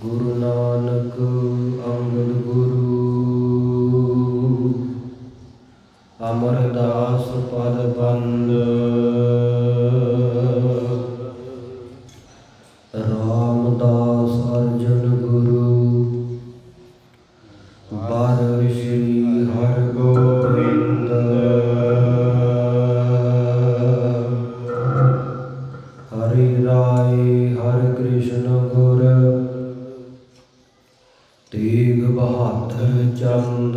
गुरु नानक अंगद गुरु अमरदास पद बंद रामदास अर्जुन गुरु बार श्री हर गोविंद हरि राय हर कृष्ण गुर तेग बहादुर चंद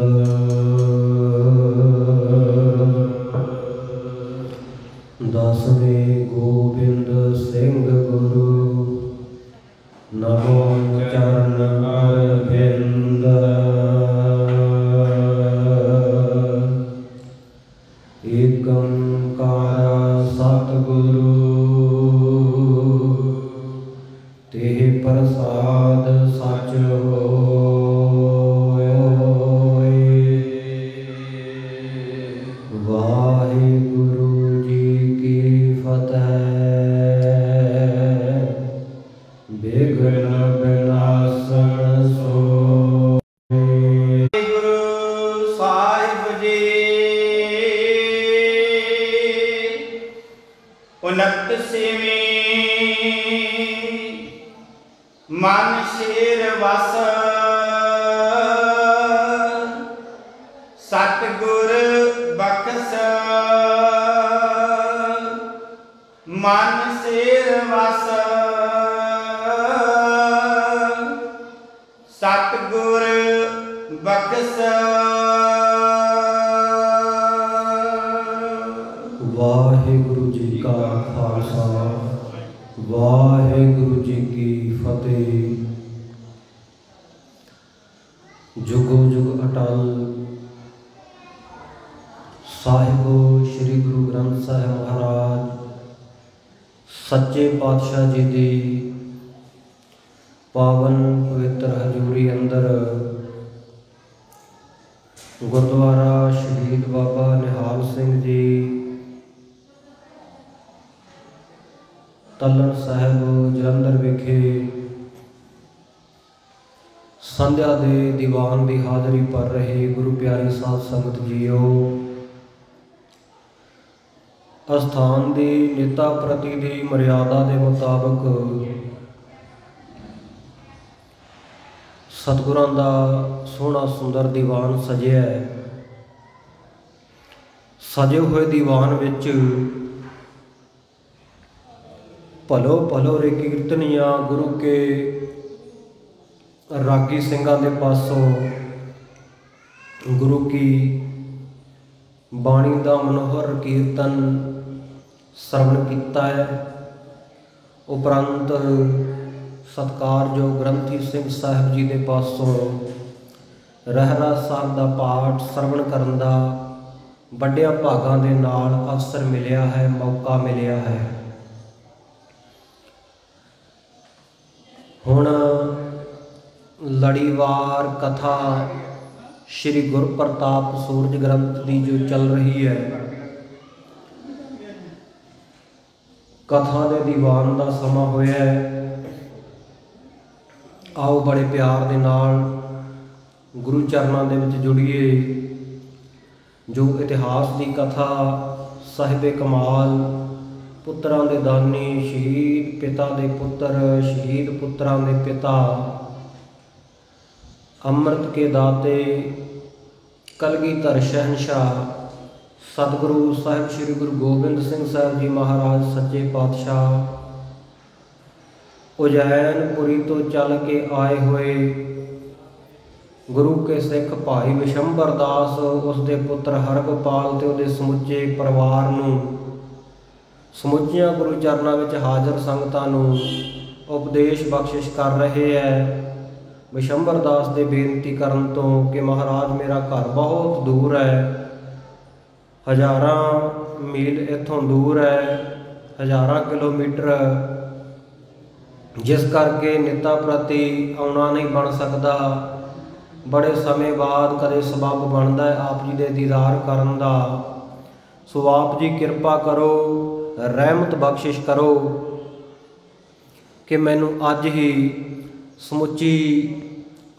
दसवें गोबिंद सिंह गुरु नमो चरण अरविंद एक ओंकार सतगुरु तेह प्रसाद सच होए। वाहिगुरु जी की फतेह। विघ्न विनाशन सोए। गुरु साहिब जी 29वें मन शेर वस सतगुर बख्श मन शेर वस सतगुर बख्श। वाहिगुरु जी का खालसा वाहिगुरु जी की फतेह। जुगो जुग अटल साहिबो श्री गुरु ग्रंथ साहिब महाराज सच्चे पातशाह जी दी पावन पवित्र हजूरी अंदर गुरुद्वारा शहीद बाबा निहाल सिंह जी तलन साहिब जलंधर विखे संध्या दे दीवान की हाज़री पर रहे गुरु प्यारी साध संगत जीओ। अस्थान की निता प्रति दी मर्यादा के मुताबक सतगुरां दा सोहना सुंदर दीवान सजिया है। सजे हुए दीवान विच भलो भलो रे कीर्तनिया गुरु के रागी सिंघां दे पासों गुरु की बाणी दा मनोहर कीर्तन श्रवण कीता है। उपरंत सत्कार जो ग्रंथी सिंह साहिब जी के पासों रहरा साहब का पाठ श्रवण करन दा वड्डिया भागां दे नाल अवसर मिलिया है, मौका मिलिया है। हुण लड़ीवार कथा श्री गुरु प्रताप सूरज ग्रंथ की जो चल रही है, कथा दे दीवान का समा होया है। आओ बड़े प्यार दे नाल गुरु चरणों दे विच जुड़िए। जो इतिहास की कथा साहिबे कमाल पुत्रां दे दानी शहीद पिता दे पुत्र शहीद पुत्रां दे पिता अमृत के दाते कलगीधर शहनशाह सतगुरु साहिब श्री गुरु गोबिंद सिंह साहिब जी महाराज सच्चे पातशाह उजैनपुरी तो चल के आए हुए गुरु के सिख भाई विशंबर दास उसके पुत्र हरगोपाल ते उहदे समुचे परिवार नूं समुचिया गुरु चरणों में हाजिर संगतां नूं उपदेश बख्शिश कर रहे है। विशंबर दास दे बेनती करन तो कि महाराज मेरा घर बहुत दूर है, हज़ारां मील इत्थों दूर है, हज़ारां किलोमीटर, जिस करके निता प्रति आउणा नहीं बन सकता। बड़े समय बाद कदे सबब बनता है आप जी दे दीदार करन दा। सो आप जी किरपा करो, रहमत बख्शिश करो कि मैनू अज ही समुची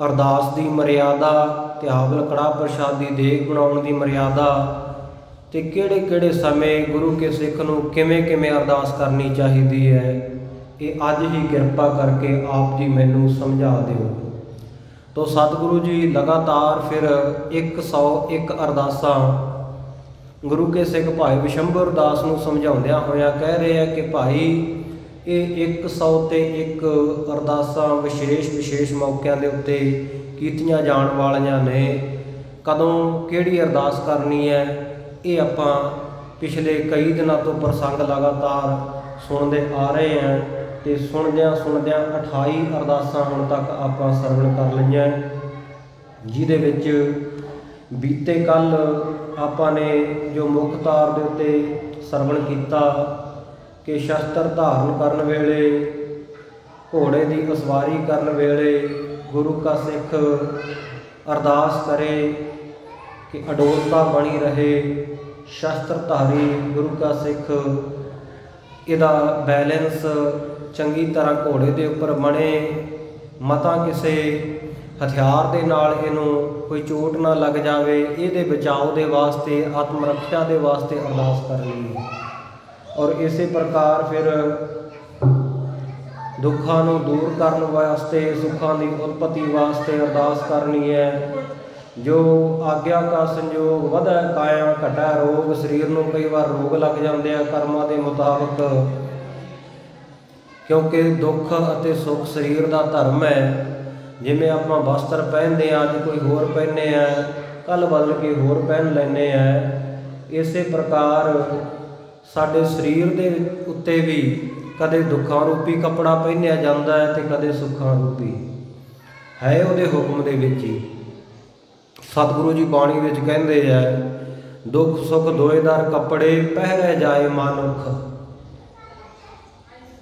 अरदास की मर्यादा ते हावल कड़ाह प्रसाद की देग बनाउण की मर्यादा ते किहड़े किहड़े समय गुरु के सिख नूं किवें किवें अरदास करनी चाहिदी है, ये अज ही किरपा करके आप जी मैनू समझा दिओ। तो सतगुरु जी लगातार फिर 101 अरदासां गुरु के सिख भाई विशंभर दास नूं समझाउंदियां होइयां कह रहे हैं कि भाई ये 101 अरदासां विशेष विशेष मौक़िਆਂ ਦੇ ਉੱਤੇ ਕੀਤੀਆਂ जाण वालियां ने। कदों किहड़ी अरदास करनी है ये आपां पिछले कई दिनों तो प्रसंग लगातार सुनते आ रहे हैं तो सुनद्या 28 अरदासां हुण तक आपां सरवण कर लईआं, जिहदे विच बीते कल आपां ने जो मुखतार दे उत्ते सरवण कीता कि शस्त्र धारण करन वेले, घोड़े की असवारी करन वेले गुरु का सिख अरदास करे कि अडोलता बनी रहे, शस्त्रधारी गुरु का सिख इहदा बैलेंस चंगी तरह घोड़े के उपर बने, मता किसी हथियार के नाल इहनूं कोई चोट ना लग जाए, इहदे बचाव के वास्ते आत्म रक्षा के वास्ते अरदास करनी है। और इस प्रकार फिर दुखों को दूर करने वास्ते, सुखों की उत्पत्ति वास्ते अरदास करनी है। जो आग्या का संयोग वधै काया घटै रोग, शरीर में कई बार रोग लग जाते हैं कर्मां के मुताबिक, क्योंकि दुख अते सुख शरीर का धर्म है। जिमें आप वस्त्र पहनते हैं, अज कोई होर पहने हैं, कल बदल के होर पहन लैने हैं, इस प्रकार साडे शरीर के उत्ते भी कदे दुखां रूपी कपड़ा पहनिया जाता है तो कदे सुखां रूपी है, उहदे हुक्म दे विच ही। सतगुरु जी बाणी विच कहंदे है दुख सुख दोएदार कपड़े पहरे जाए मानुख,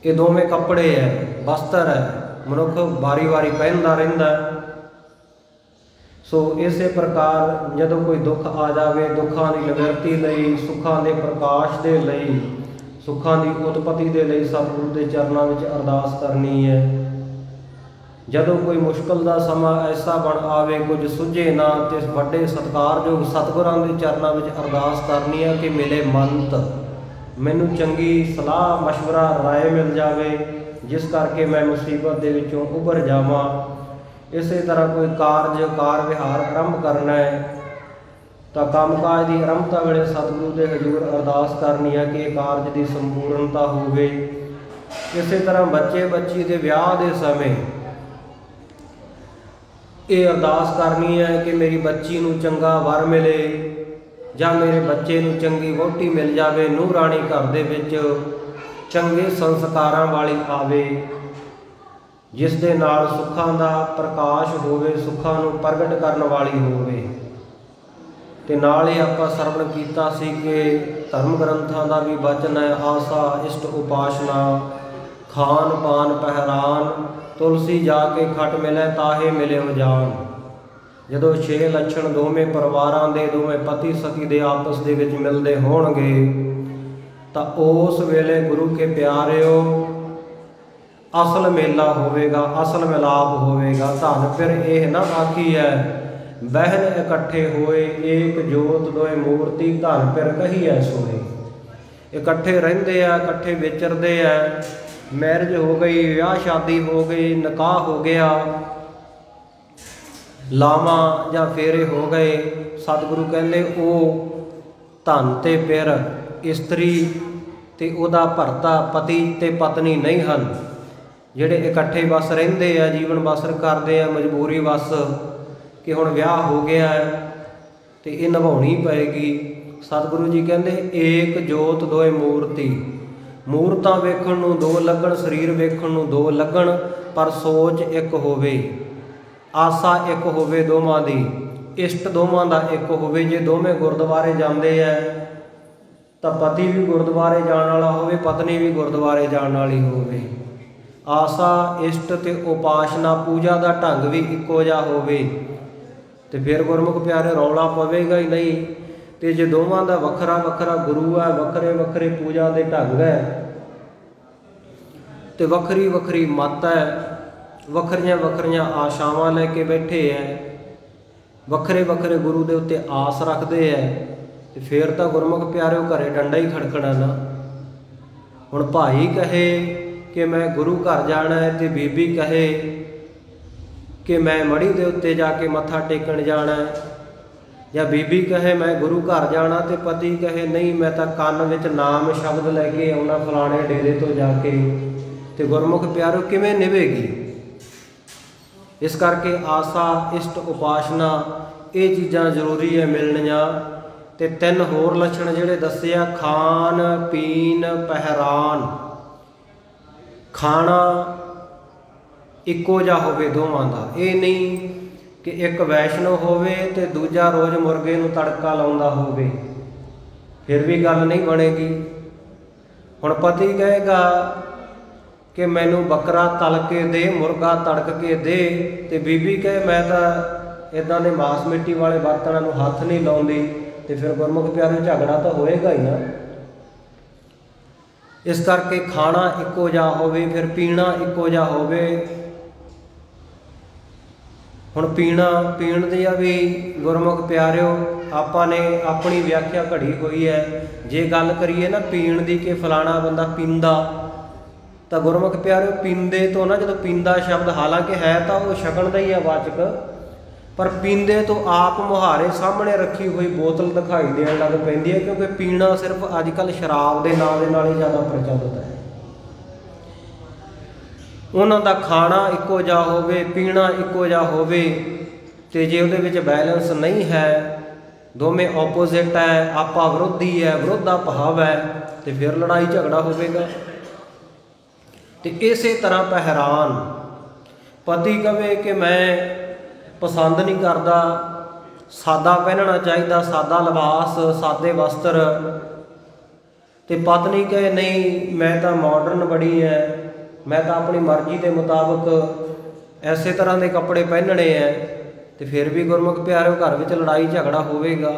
ये दोवें कपड़े है, वस्त्र है, मनुख वारी वारी पहनता रहिंदा है। सो इस प्रकार जदों कोई दुख आ जाए, दुखों की निवृत्ति लई, सुखां के प्रकाश के लई, सुखां की उत्पत्ति के लिए सतगुरु के चरणों में अरदास करनी है। जदों कोई मुश्किल का समा ऐसा बन आवे, कुछ सुझे ना, तो वड्डे सत्कारयोग सतगुरां के चरणों में अरदास करनी है कि मिले मंत, मैनू चंगी सलाह मशवरा राय मिल जाए, जिस करके मैं मुसीबत के विचों उभर जावां। इस तरह कोई कार विहार आरंभ करना है तो कामकाज की आरंभता वेले सतगुरु के हजूर अरदास करनी है कि कारज की संपूर्णता होवे। इस तरह बच्चे बच्ची के विआह के समय ये अरदास करनी है कि मेरी बच्ची नूं चंगा वर मिले, जां मेरे बच्चे नूं चंगी वोटी मिल जाए, नूह राणी घर दे विच चंगे संस्कारां वाली आवे, जिस दे नाल सुखां दा प्रकाश होवे, सुखां नूं प्रगट करन वाली होवे। ते नाल ही आपां सरवण कीता सी कि धर्म ग्रंथां दा भी वचन है, आसा इष्ट उपासना खान पान पहरान, तुलसी जाके खट मिले ताहे मिले जान। जदों 6 लक्षण दोवें परिवारां दे, दोवें पति सती दे आपस दे विच मिलदे होणगे तां उस वेले गुरु के प्यारिओ असल मेला होवेगा, असल मिलाप होवेगा। धन फिर यह ना आखी है बहन इकट्ठे होए, एक जोत दोए मूर्ति, धन फिर कही है सोए। इकट्ठे रहिंदे आ, इकट्ठे विचरदे आ, मैरिज हो गई, विआह शादी हो गई, निकाह हो गया, लावा या फेरे हो गए। सतगुरु कहते वो धन ते पिर इस्त्री ते उहदा भरता पति ते पत्नी नहीं हैं, जिहड़े इकट्ठे बस रहिंदे आ, जीवन बसर करते हैं मजबूरी बस कि हुण विआह हो गया है तो ये निभाउणी पएगी। सतगुरु जी कहते एक जोत दोए मूर्ति, मूर्तां वेखण नूं दो लगण, शरीर वेखण नूं दो लगण, पर सोच एक होवे, आसा एक होवे दोवां दी, इष्ट दोवां दा एक होवे। जे दोवें गुरद्वारे जांदे है तो पति भी गुरद्वारे जाण वाला होवे, पत्नी भी गुरद्वारे जाण वाली होवे। आसा इष्ट ते उपासना पूजा का ढंग भी इक्को जिहा होवे। तो फिर गुरमुख प्यारे रौला पवेगा ही नहीं। तो जे दोवां दा वखरा वखरा गुरु है, वखरे वखरे पूजा के ढंग है, तो वखरी वखरी मत है, वखरियां वखरियां आशावां लैके बैठे है, वखरे वखरे गुरु के उत्ते आस रखते हैं, तो फिर तो गुरमुख प्यारे घरे डंडा ही खड़कना ना। हुण भाई कहे कि मैं गुरु घर जाना है, तो बीबी कहे कि मैं मड़ी के उत्ते जाके मत्था टेकन जाना है, या बीबी कहे मैं गुरु घर जाना, तो पति कहे नहीं मैं तो कान विच नाम शब्द लैके आउणा फलाणे डेरे तो जाके, तो गुरमुख प्यारो किवें निभेगी। इस करके आसा इष्ट उपासना ये चीज़ां जरूरी है मिलनियां। ते तीन होर लक्षण जिहड़े दस्से आ, खान पीन पहरान। खाना इक्को जिहा होवे दोवां दा, ये नहीं कि एक वैष्णव होवे ते दूजा रोज़ मुर्गे नूं तड़का लाउंदा होवे, फिर भी गल नहीं बनेगी। हुण पति कहेगा कि मैनू बकरा तल के दे, मुर्गा तड़क के दे, तो बीबी कहे मैं तो इदां दे मास मिट्टी वाले बर्तनों नूं हथ नहीं लाउंदी, तो फिर गुरमुख प्यारे झगड़ा तो होएगा ही ना। इस करके खाना इक्को जिहा होवे, फिर पीना इक्को जिहा होवे। हुण पीना पीण दी भी गुरमुख प्यारिओ आपां ने अपनी व्याख्या घड़ी हुई है। जे गल करिए ना पीण दी कि फलाना बंदा पींदा, तो गुरमुख प्यारिओ पींदे तो ना, जो पींदा शब्द हालांकि है तो वो छकण का ही है वाचक, पर पींदे तो आप मुहारे सामने रखी हुई बोतल दिखाई देन लग पैंदी है, क्योंकि पीना सिर्फ अजकल शराब के नाम दे नाल ही ज़्यादा प्रचलित है। उन्हां दा खाना इक्को जिहा होवे, पीना इक्को जिहा होवे, ते जे उहदे विच बैलेंस नहीं है, दोवें ओपोजिट है, आपा विरोधी है, विरोधा भाव है, तो फिर लड़ाई झगड़ा होवेगा। तो इस तरह पहरान, पति कहे कि मैं पसंद नहीं करता, सादा पहनना चाहिए, सादा लिबास, सादे वस्त्र, तो पत्नी कहे नहीं मैं तो मॉडर्न बड़ी है, मैं तो अपनी मर्जी के मुताबिक ऐसे तरह के कपड़े पहनने हैं, तो फिर भी गुरमुख प्यारे घर में लड़ाई झगड़ा होवेगा।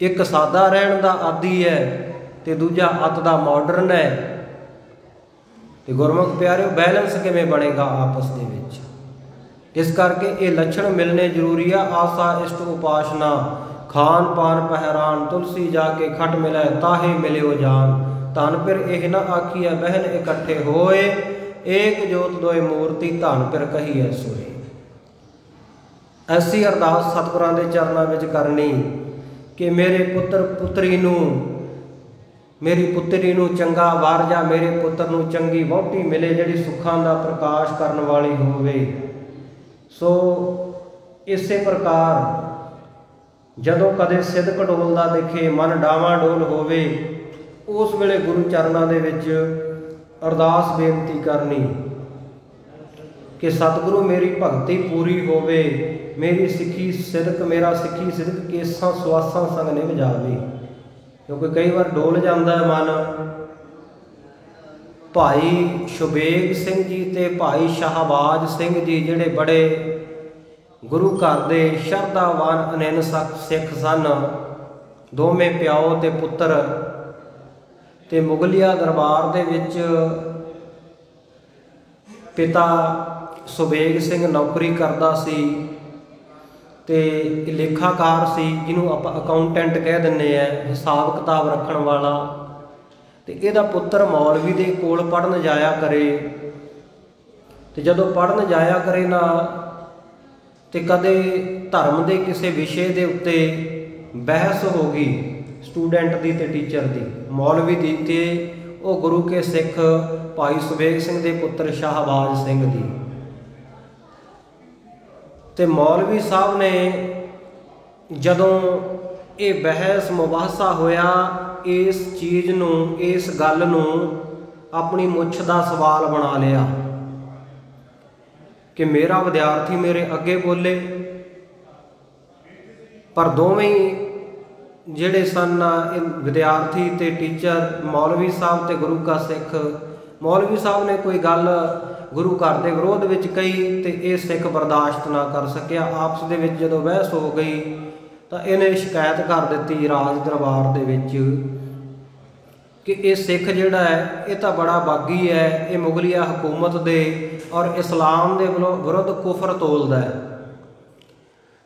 एक सादा रहन का आदी है, तो दूजा अत का मॉडर्न है, तो गुरमुख प्यारे बैलेंस किवें बनेगा आपस दे विच। इस करके ये लक्षण मिलने जरूरी है। आसा इष्ट उपासना, खान पान पहरान, तुलसी जाके खट मिले ताहे मिले जान, धन फिर एह न आखिए बहन इकट्ठे होए, एक जोत दोए मूर्ति धन फिर कहिए सोए। ऐसी अरदास सतगुरां दे चरनां विच करनी कि मेरे पुत्र पुत्री नूं, मेरी पुत्री नूं चंगा वर, जा मेरे पुत्र नूं चंगी वहुटी मिले जिहड़ी सुखां दा प्रकाश करन वाली होवे। सो इसे प्रकार जदों कदे सिदक डोलदा दिखे, मन डावाडोल होवे, उस वेले गुरु चरनां दे विच अरदास बेनती करनी कि सतगुरु मेरी भगती पूरी होवे, मेरी सिੱਖੀ सिदक, मेरा सिੱਖੀ सिदक केसां सुआसां संग निभ जावे। क्योंकि कई बार डोल जाता है मन। भाई शुबेग सिंह जी ते भाई शाहबाज सिंह जी जिहड़े बड़े गुरु घर दे शरधावान अनैन सिख सन, दोवें प्याओ ते पुत्र, ते मुगलिया दरबार दे विच पिता सुबेग सिंह नौकरी करदा सी, ते लेखाकार सी जिन्हों आप अकाउंटेंट कह दिंने हैं, हिसाब किताब रखण वाला। तो इहदा पुत्र मौलवी दे कोल पढ़न जाया करे, तो जदों पढ़न जाया करे ना, तो कदे धर्म के किसी विषय के उत्ते बहस हो गई स्टूडेंट की ते टीचर की, मौलवी की ते वो गुरु के सिख भाई सुबेग सिंह के पुत्र शाहबाज सिंह की। तो मौलवी साहब ने जदों ये बहस मुबाहसा होया, इस चीज़ नूं, इस गल नूं अपनी मुछ का सवाल बना लिया कि मेरा विद्यार्थी मेरे अगे बोले, पर दोवें जिहड़े सन विद्यार्थी ते टीचर, मौलवी साहब ते गुरु का सिख, मौलवी साहब ने कोई गल ਗੁਰੂ ਘਰ ਦੇ ਵਿਰੋਧ ਵਿੱਚ ਕਹੀ ਤੇ ਇਹ ਸਿੱਖ ਬਰਦਾਸ਼ਤ ਨਾ ਕਰ ਸਕਿਆ। ਆਪਸ ਦੇ ਵਿੱਚ ਜਦੋਂ ਬਹਿਸ ਹੋ ਗਈ ਤਾਂ ਇਹਨੇ ਸ਼ਿਕਾਇਤ ਕਰ ਦਿੱਤੀ ਰਾਜ ਦਰਬਾਰ ਦੇ ਵਿੱਚ ਕਿ ਇਹ ਸਿੱਖ ਜਿਹੜਾ ਹੈ ਇਹ ਤਾਂ ਬੜਾ ਬਾਗੀ ਹੈ, ਇਹ ਮੁਗਲਿਆ ਹਕੂਮਤ ਦੇ ਔਰ ਇਸਲਾਮ ਦੇ ਵਿਰੁੱਧ ਕੁਫਰ ਤੋਲਦਾ ਹੈ।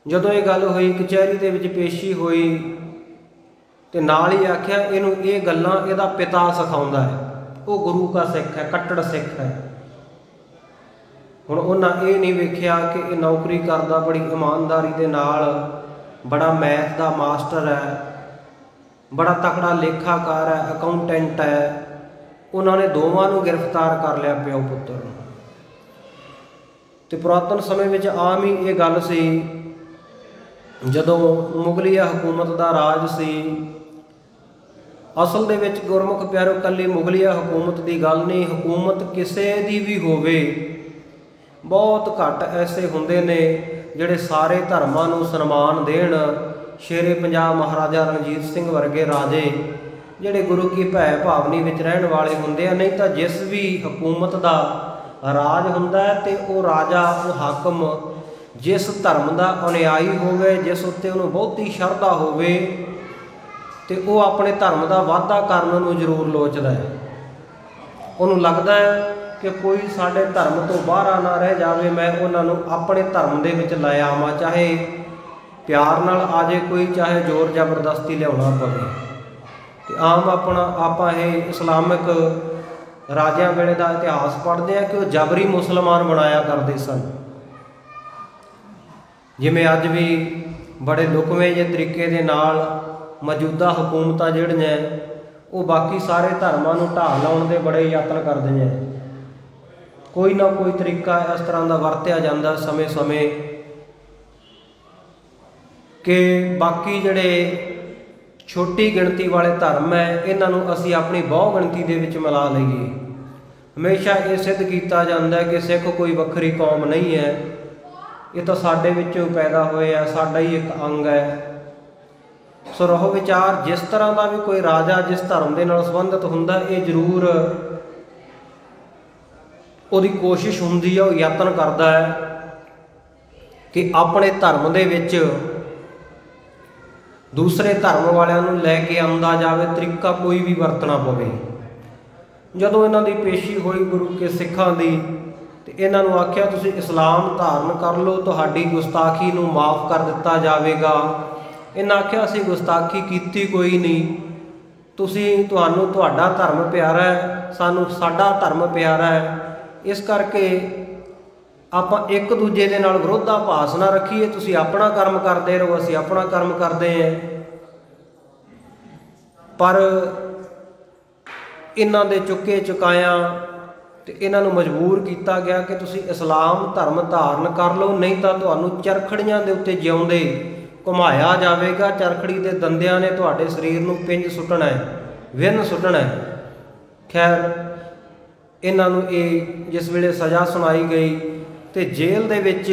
ਜਦੋਂ ਇਹ ਗੱਲ ਹੋਈ ਕਚਹਿਰੀ ਦੇ ਵਿੱਚ ਪੇਸ਼ੀ ਹੋਈ ਤੇ ਨਾਲ ਹੀ ਆਖਿਆ ਇਹਨੂੰ ਇਹ ਗੱਲਾਂ ਇਹਦਾ ਪਿਤਾ ਸਿਖਾਉਂਦਾ ਹੈ, ਉਹ ਗੁਰੂ ਦਾ ਸਿੱਖ ਹੈ, ਕੱਟੜ ਸਿੱਖ ਹੈ। ਹੁਣ ਉਹਨਾਂ ਇਹ ਨਹੀਂ ਵੇਖਿਆ ਕਿ ਇਹ ਨੌਕਰੀ ਕਰਦਾ ਬੜੀ ਇਮਾਨਦਾਰੀ ਦੇ ਨਾਲ, ਬੜਾ ਮੈਥ ਦਾ ਮਾਸਟਰ ਹੈ, ਬੜਾ ਤਕੜਾ ਲੇਖਾਕਾਰ ਹੈ, ਅਕਾਊਂਟੈਂਟ ਹੈ। ਉਹਨਾਂ ਨੇ ਦੋਵਾਂ ਨੂੰ ਗ੍ਰਿਫਤਾਰ ਕਰ ਲਿਆ, ਪਿਓ ਪੁੱਤਰ ਨੂੰ। ਤੇ ਪੁਰਾਤਨ ਸਮੇਂ ਵਿੱਚ ਆਮ ਹੀ ਇਹ ਗੱਲ ਸੀ, ਜਦੋਂ ਮੁਗਲਿਆ ਹਕੂਮਤ ਦਾ ਰਾਜ ਸੀ। ਅਸਲ ਦੇ ਵਿੱਚ ਗੁਰਮੁਖ ਪਿਆਰੋ ਇਕੱਲੀ ਮੁਗਲਿਆ ਹਕੂਮਤ ਦੀ ਗੱਲ ਨਹੀਂ, ਹਕੂਮਤ ਕਿਸੇ ਦੀ ਵੀ ਹੋਵੇ, ਬਹੁਤ ਘੱਟ ਐਸੇ ਹੁੰਦੇ ਨੇ ਜਿਹੜੇ ਸਾਰੇ ਧਰਮਾਂ ਨੂੰ ਸਨਮਾਨ ਦੇਣ। ਸ਼ੇਰੇ ਪੰਜਾਬ ਮਹਾਰਾਜਾ ਰਣਜੀਤ ਸਿੰਘ ਵਰਗੇ ਰਾਜੇ ਜਿਹੜੇ ਗੁਰੂ ਕੀ ਭੈ ਭਾਵਨੀ ਵਿੱਚ ਰਹਿਣ ਵਾਲੇ ਹੁੰਦੇ ਆ। ਨਹੀਂ ਤਾਂ ਜਿਸ ਵੀ ਹਕੂਮਤ ਦਾ ਰਾਜ ਹੁੰਦਾ ਹੈ ਤੇ ਉਹ ਰਾਜਾ, ਉਹ ਹਾਕਮ ਜਿਸ ਧਰਮ ਦਾ ਅਨੁਯਾਈ ਹੋਵੇ, ਜਿਸ ਉੱਤੇ ਉਹਨੂੰ ਬਹੁਤੀ ਸ਼ਰਧਾ ਹੋਵੇ ਤੇ ਉਹ ਆਪਣੇ ਧਰਮ ਦਾ ਵਾਧਾ ਕਰਨ ਨੂੰ ਜ਼ਰੂਰ ਲੋਚਦਾ ਹੈ। ਉਹਨੂੰ ਲੱਗਦਾ ਹੈ ਕਿ ਕੋਈ ਸਾਡੇ ਧਰਮ ਤੋਂ ਬਾਹਰ ਨਾ ਰਹਿ ਜਾਵੇ, ਮੈਂ ਉਹਨਾਂ ਨੂੰ ਆਪਣੇ ਧਰਮ ਦੇ ਵਿੱਚ ਲੈ ਆਵਾਂ, ਚਾਹੇ ਪਿਆਰ ਨਾਲ ਆ ਜੇ ਕੋਈ, ਚਾਹੇ ਜ਼ੋਰ ਜ਼ਬਰਦਸਤੀ ਲਿਆਉਣਾ ਪਵੇ। ਤੇ ਆਮ ਆਪਾਂ ਇਹ ਇਸਲਾਮਿਕ ਰਾਜਿਆਂ ਵੇਲੇ ਦਾ ਇਤਿਹਾਸ ਪੜ੍ਹਦੇ ਹਾਂ ਕਿ ਉਹ ਜਬਰੀ ਮੁਸਲਮਾਨ ਬਣਾਇਆ ਕਰਦੇ ਸਨ। ਜਿਵੇਂ ਅੱਜ ਵੀ ਬੜੇ ਲੁਕਵੇਂ ਜਿਹੇ ਤਰੀਕੇ ਦੇ ਨਾਲ ਮੌਜੂਦਾ ਹਕੂਮਤਾਂ ਜਿਹੜੀਆਂ ਉਹ ਬਾਕੀ ਸਾਰੇ ਧਰਮਾਂ ਨੂੰ ਢਾਹ ਲਾਉਣ ਦੇ ਬੜੇ ਯਤਨ ਕਰਦੀਆਂ। ਕੋਈ ਨਾ ਕੋਈ ਤਰੀਕਾ ਇਸ ਤਰ੍ਹਾਂ ਦਾ ਵਰਤਿਆ ਜਾਂਦਾ ਸਮੇਂ-ਸਮੇਂ ਕਿ ਬਾਕੀ ਜਿਹੜੇ ਛੋਟੀ ਗਿਣਤੀ ਵਾਲੇ ਧਰਮ ਹੈ ਇਹਨਾਂ ਨੂੰ ਅਸੀਂ ਆਪਣੀ ਬਹੁ ਗਿਣਤੀ ਦੇ ਵਿੱਚ ਮਿਲਾ ਲਈਏ। ਹਮੇਸ਼ਾ ਇਹ ਸਿੱਧ ਕੀਤਾ ਜਾਂਦਾ ਹੈ ਕਿ ਸਿੱਖ ਕੋਈ ਵੱਖਰੀ ਕੌਮ ਨਹੀਂ ਹੈ, ਇਹ ਤਾਂ ਸਾਡੇ ਵਿੱਚੋਂ ਪੈਦਾ ਹੋਏ ਆ, ਸਾਡਾ ਹੀ ਇੱਕ ਅੰਗ ਹੈ। ਸੋ ਰਹੋ ਵਿਚਾਰ, ਜਿਸ ਤਰ੍ਹਾਂ ਦਾ ਵੀ ਕੋਈ ਰਾਜਾ ਜਿਸ ਧਰਮ ਦੇ ਨਾਲ ਸੰਬੰਧਿਤ ਹੁੰਦਾ, ਇਹ ਜ਼ਰੂਰ ਉਹਦੀ ਕੋਸ਼ਿਸ਼ ਹੁੰਦੀ ਹੈ, ਉਹ ਯਤਨ ਕਰਦਾ ਹੈ ਕਿ ਆਪਣੇ ਧਰਮ ਦੇ ਵਿੱਚ ਦੂਸਰੇ ਧਰਮ ਵਾਲਿਆਂ ਨੂੰ ਲੈ ਕੇ ਆਉਂਦਾ ਜਾਵੇ, ਤਰੀਕਾ ਕੋਈ ਵੀ ਵਰਤਣਾ ਪਵੇ। ਜਦੋਂ ਇਹਨਾਂ ਦੀ ਪੇਸ਼ੀ ਹੋਈ ਗੁਰੂ ਕੇ ਸਿੱਖਾਂ ਦੀ ਤੇ ਇਹਨਾਂ ਨੂੰ ਆਖਿਆ ਤੁਸੀਂ ਇਸਲਾਮ ਧਾਰਨ ਕਰ ਲਓ, ਤੁਹਾਡੀ ਗੁਸਤਾਖੀ ਨੂੰ ਮਾਫ ਕਰ ਦਿੱਤਾ ਜਾਵੇਗਾ। ਇਹਨਾਂ ਆਖਿਆ ਅਸੀਂ ਗੁਸਤਾਖੀ ਕੀਤੀ ਕੋਈ ਨਹੀਂ, ਤੁਹਾਨੂੰ ਤੁਹਾਡਾ ਧਰਮ ਪਿਆਰਾ ਹੈ, ਸਾਨੂੰ ਸਾਡਾ ਧਰਮ ਪਿਆਰਾ ਹੈ, ਇਸ ਕਰਕੇ ਆਪਾਂ ਇੱਕ ਦੂਜੇ ਦੇ ਨਾਲ ਵਿਰੋਧਾਭਾਸ ਨਾ ਰੱਖੀਏ, ਤੁਸੀਂ ਆਪਣਾ ਕਰਮ ਕਰਦੇ ਰਹੋ, ਅਸੀਂ ਆਪਣਾ ਕਰਮ ਕਰਦੇ ਹਾਂ। ਪਰ ਇਹਨਾਂ ਦੇ ਚੁੱਕੇ ਚੁਕਾਇਆ ਤੇ ਇਹਨਾਂ ਨੂੰ ਮਜਬੂਰ ਕੀਤਾ ਗਿਆ ਕਿ ਤੁਸੀਂ ਇਸਲਾਮ ਧਰਮ ਧਾਰਨ ਕਰ ਲਓ, ਨਹੀਂ ਤਾਂ ਤੁਹਾਨੂੰ ਚਰਖੜੀਆਂ ਦੇ ਉੱਤੇ ਜਿਉਂਦੇ ਘੁਮਾਇਆ ਜਾਵੇਗਾ। ਚਰਖੜੀ ਦੇ ਦੰਦਿਆਂ ਨੇ ਤੁਹਾਡੇ ਸਰੀਰ ਨੂੰ ਪਿੰਜ ਸੁੱਟਣਾ ਹੈ, ਵਿੰਨ ਸੁੱਟਣਾ ਹੈ। ਖੈਰ ਇਹਨਾਂ ਨੂੰ ਇਹ ਜਿਸ ਵੇਲੇ ਸਜ਼ਾ ਸੁਣਾਈ ਗਈ ਤੇ ਜੇਲ੍ਹ ਦੇ ਵਿੱਚ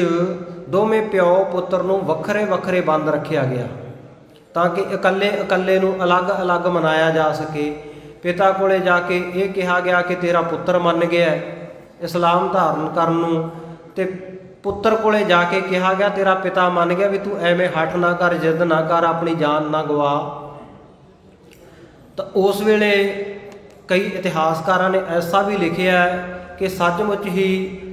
ਦੋਵੇਂ ਪਿਓ ਪੁੱਤਰ ਨੂੰ ਵੱਖਰੇ ਵੱਖਰੇ ਬੰਦ ਰੱਖਿਆ ਗਿਆ ਤਾਂ ਕਿ ਇਕੱਲੇ ਨੂੰ ਅਲੱਗ ਮਨਾਇਆ ਜਾ ਸਕੇ। ਪਿਤਾ ਕੋਲੇ ਜਾ ਕੇ ਇਹ ਕਿਹਾ ਗਿਆ ਕਿ ਤੇਰਾ ਪੁੱਤਰ ਮੰਨ ਗਿਆ ਇਸਲਾਮ ਧਾਰਨ ਕਰਨ ਨੂੰ, ਤੇ ਪੁੱਤਰ ਕੋਲੇ ਜਾ ਕੇ ਕਿਹਾ ਗਿਆ ਤੇਰਾ ਪਿਤਾ ਮੰਨ ਗਿਆ, ਵੀ ਤੂੰ ਐਵੇਂ ਹੱਠ ਨਾ ਕਰ, ਜਿੱਦ ਨਾ ਕਰ, ਆਪਣੀ ਜਾਨ ਨਾ ਗਵਾ। ਤਾਂ ਉਸ ਵੇਲੇ ਕਈ ਇਤਿਹਾਸਕਾਰਾਂ ਨੇ ਐਸਾ ਵੀ ਲਿਖਿਆ ਕਿ ਸੱਚਮੁੱਚ ਹੀ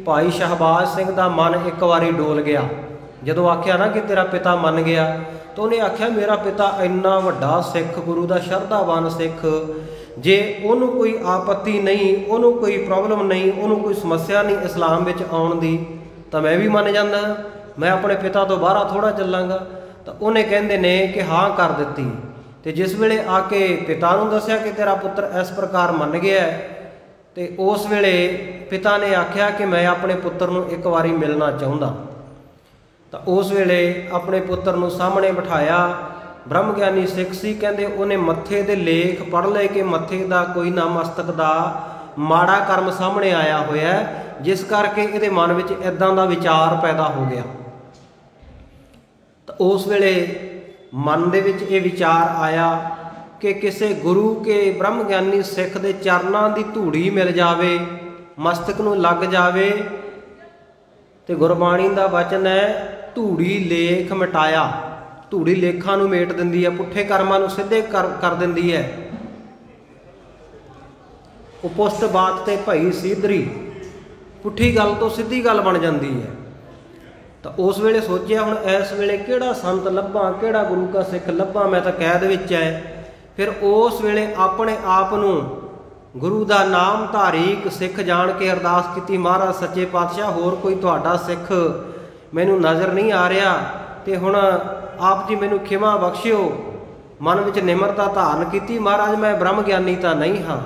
ਭਾਈ ਸ਼ਹਬਾਜ਼ ਸਿੰਘ ਦਾ ਮਨ ਇੱਕ ਵਾਰੀ ਡੋਲ ਗਿਆ। ਜਦੋਂ ਆਖਿਆ ਨਾ ਕਿ ਤੇਰਾ ਪਿਤਾ ਮੰਨ ਗਿਆ ਤਾਂ ਉਹਨੇ ਆਖਿਆ ਮੇਰਾ ਪਿਤਾ ਇੰਨਾ ਵੱਡਾ ਸਿੱਖ, ਗੁਰੂ ਦਾ ਸ਼ਰਧਾਵਾਨ ਸਿੱਖ, ਜੇ ਉਹਨੂੰ ਕੋਈ ਆਪੱਤੀ ਨਹੀਂ, ਉਹਨੂੰ ਕੋਈ ਪ੍ਰੋਬਲਮ ਨਹੀਂ, ਉਹਨੂੰ ਕੋਈ ਸਮੱਸਿਆ ਨਹੀਂ ਇਸਲਾਮ ਵਿੱਚ ਆਉਣ ਦੀ, ਤਾਂ ਮੈਂ ਵੀ ਮੰਨ ਜਾਂਦਾ, ਮੈਂ ਆਪਣੇ ਪਿਤਾ ਤੋਂ ਬਾਹਰ ਥੋੜ੍ਹਾ ਚੱਲਾਂਗਾ। ਤਾਂ ਉਹਨੇ ਕਹਿੰਦੇ ਨੇ ਕਿ ਹਾਂ ਕਰ ਦਿੱਤੀ। ਤੇ ਜਿਸ ਵੇਲੇ ਆ ਕੇ ਪਿਤਾ ਨੂੰ ਦੱਸਿਆ ਕਿ ਤੇਰਾ ਪੁੱਤਰ ਇਸ ਪ੍ਰਕਾਰ ਮੰਨ ਗਿਆ ਤੇ ਉਸ ਵੇਲੇ ਪਿਤਾ ਨੇ ਆਖਿਆ ਕਿ ਮੈਂ ਆਪਣੇ ਪੁੱਤਰ ਨੂੰ ਇੱਕ ਵਾਰੀ ਮਿਲਣਾ ਚਾਹੁੰਦਾ। ਤਾਂ ਉਸ ਵੇਲੇ ਆਪਣੇ ਪੁੱਤਰ ਨੂੰ ਸਾਹਮਣੇ ਬਿਠਾਇਆ। ਬ੍ਰਹਮ ਗਿਆਨੀ ਸਿੱਖ ਸੀ, ਕਹਿੰਦੇ ਉਹਨੇ ਮੱਥੇ ਦੇ ਲੇਖ ਪੜ੍ਹ ਲਏ ਕਿ ਮੱਥੇ ਦਾ ਕੋਈ ਨਾ ਮਸਤਕ ਦਾ ਮਾੜਾ ਕਰਮ ਸਾਹਮਣੇ ਆਇਆ ਹੋਇਆ, ਜਿਸ ਕਰਕੇ ਇਹਦੇ ਮਨ ਵਿੱਚ ਇੱਦਾਂ ਦਾ ਵਿਚਾਰ ਪੈਦਾ ਹੋ ਗਿਆ। ਤਾਂ ਉਸ ਵੇਲੇ ਮਨ ਦੇ ਵਿੱਚ ਇਹ ਵਿਚਾਰ ਆਇਆ ਕਿ ਕਿਸੇ ਗੁਰੂ ਕੇ ਬ੍ਰਹਮ ਗਿਆਨੀ ਸਿੱਖ ਦੇ ਚਰਨਾਂ ਦੀ ਧੂੜੀ ਮਿਲ ਜਾਵੇ, ਮਸਤਕ ਨੂੰ ਲੱਗ ਜਾਵੇ। ਤੇ ਗੁਰਬਾਣੀ ਦਾ ਵਚਨ ਹੈ, ਧੂੜੀ ਲੇਖ ਮਿਟਾਇਆ। ਧੂੜੀ ਲੇਖਾਂ ਨੂੰ ਮੇਟ ਦਿੰਦੀ ਹੈ, ਪੁੱਠੇ ਕਰਮਾਂ ਨੂੰ ਸਿੱਧੇ ਕਰ ਦਿੰਦੀ ਹੈ। ਉਪੁਸ਼ਟ ਬਾਤ ਤੇ ਭਈ ਸੀਧਰੀ, ਪੁੱਠੀ ਗੱਲ ਤੋਂ ਸਿੱਧੀ ਗੱਲ ਬਣ ਜਾਂਦੀ ਹੈ। ਤਾਂ ਉਸ ਵੇਲੇ ਸੋਚਿਆ ਹੁਣ ਇਸ ਵੇਲੇ ਕਿਹੜਾ ਸੰਤ ਲੱਭਾਂ, ਕਿਹੜਾ ਗੁਰੂ ਕਾ ਸਿੱਖ ਲੱਭਾਂ, ਮੈਂ ਤਾਂ ਕੈਦ ਵਿੱਚ ਹੈ। ਫਿਰ ਉਸ ਵੇਲੇ ਆਪਣੇ ਆਪ ਨੂੰ ਗੁਰੂ ਦਾ ਨਾਮ ਧਾਰੀਕ ਸਿੱਖ ਜਾਣ ਕੇ ਅਰਦਾਸ ਕੀਤੀ, ਮਹਾਰਾਜ ਸੱਚੇ ਪਾਤਸ਼ਾਹ ਹੋਰ ਕੋਈ ਤੁਹਾਡਾ ਸਿੱਖ ਮੈਨੂੰ ਨਜ਼ਰ ਨਹੀਂ ਆ ਰਿਹਾ, ਤੇ ਹੁਣ ਆਪ ਜੀ ਮੈਨੂੰ ਖਿਮਾ ਬਖਸ਼ਿਓ। ਮਨ ਵਿੱਚ ਨਿਮਰਤਾ ਧਾਰਨ ਕੀਤੀ, ਮਹਾਰਾਜ ਮੈਂ ਬ੍ਰਹਮ ਗਿਆਨੀ ਤਾਂ ਨਹੀਂ ਹਾਂ,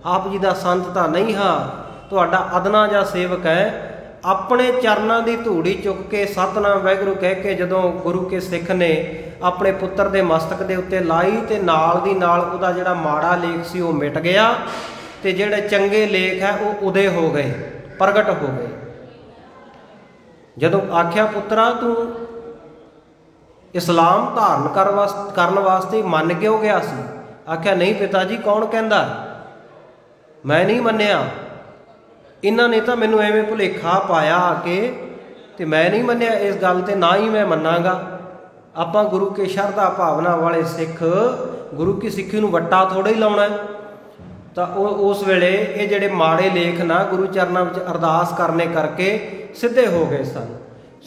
ਆਪ ਜੀ ਦਾ ਸੰਤ ਤਾਂ ਨਹੀਂ ਹਾਂ, ਤੁਹਾਡਾ ਅਦਨਾ ਜਿਹਾ ਸੇਵਕ ਹੈ। ਆਪਣੇ ਚਰਨਾਂ ਦੀ ਧੂੜੀ ਚੁੱਕ ਕੇ ਸਤਿਨਾਮ ਵਾਹਿਗੁਰੂ ਕਹਿ ਕੇ ਜਦੋਂ ਗੁਰੂ ਕੇ ਸਿੱਖ ਨੇ ਆਪਣੇ ਪੁੱਤਰ ਦੇ ਮਸਤਕ ਦੇ ਉੱਤੇ ਲਾਈ, ਤੇ ਨਾਲ ਦੀ ਨਾਲ ਉਹਦਾ ਜਿਹੜਾ ਮਾੜਾ ਲੇਖ ਸੀ ਉਹ ਮਿਟ ਗਿਆ, ਤੇ ਜਿਹੜੇ ਚੰਗੇ ਲੇਖ ਹੈ ਉਹ ਉਦੇ ਹੋ ਗਏ, ਪ੍ਰਗਟ ਹੋ ਗਏ। ਜਦੋਂ ਆਖਿਆ ਪੁੱਤਰਾ ਤੂੰ ਇਸਲਾਮ ਧਾਰਨ ਕਰਨ ਵਾਸਤੇ ਮੰਨ ਕਿਉਂ ਗਿਆ ਸੀ? ਆਖਿਆ ਨਹੀਂ ਪਿਤਾ ਜੀ, ਕੌਣ ਕਹਿੰਦਾ, ਮੈਂ ਨਹੀਂ ਮੰਨਿਆ, ਇਹਨਾਂ ਨੇ ਤਾਂ ਮੈਨੂੰ ਐਵੇਂ ਭੁਲੇਖਾ ਪਾਇਆ ਆ ਕੇ, ਤੇ ਮੈਂ ਨਹੀਂ ਮੰਨਿਆ ਇਸ ਗੱਲ ਤੇ, ਨਾ ਹੀ ਮੈਂ ਮੰਨਾਂਗਾ। ਆਪਾਂ ਗੁਰੂ ਕੇ ਸ਼ਰਧਾ ਭਾਵਨਾ ਵਾਲੇ ਸਿੱਖ ਗੁਰੂ ਕੀ ਸਿੱਖੀ ਨੂੰ ਵੱਟਾ ਥੋੜ੍ਹਾ ਹੀ ਲਾਉਣਾ। ਤਾਂ ਉਸ ਵੇਲੇ ਇਹ ਜਿਹੜੇ ਮਾੜੇ ਲੇਖ ਨਾ ਗੁਰੂ ਚਰਨਾਂ ਵਿੱਚ ਅਰਦਾਸ ਕਰਨੇ ਕਰਕੇ ਸਿੱਧੇ ਹੋ ਗਏ ਸਨ।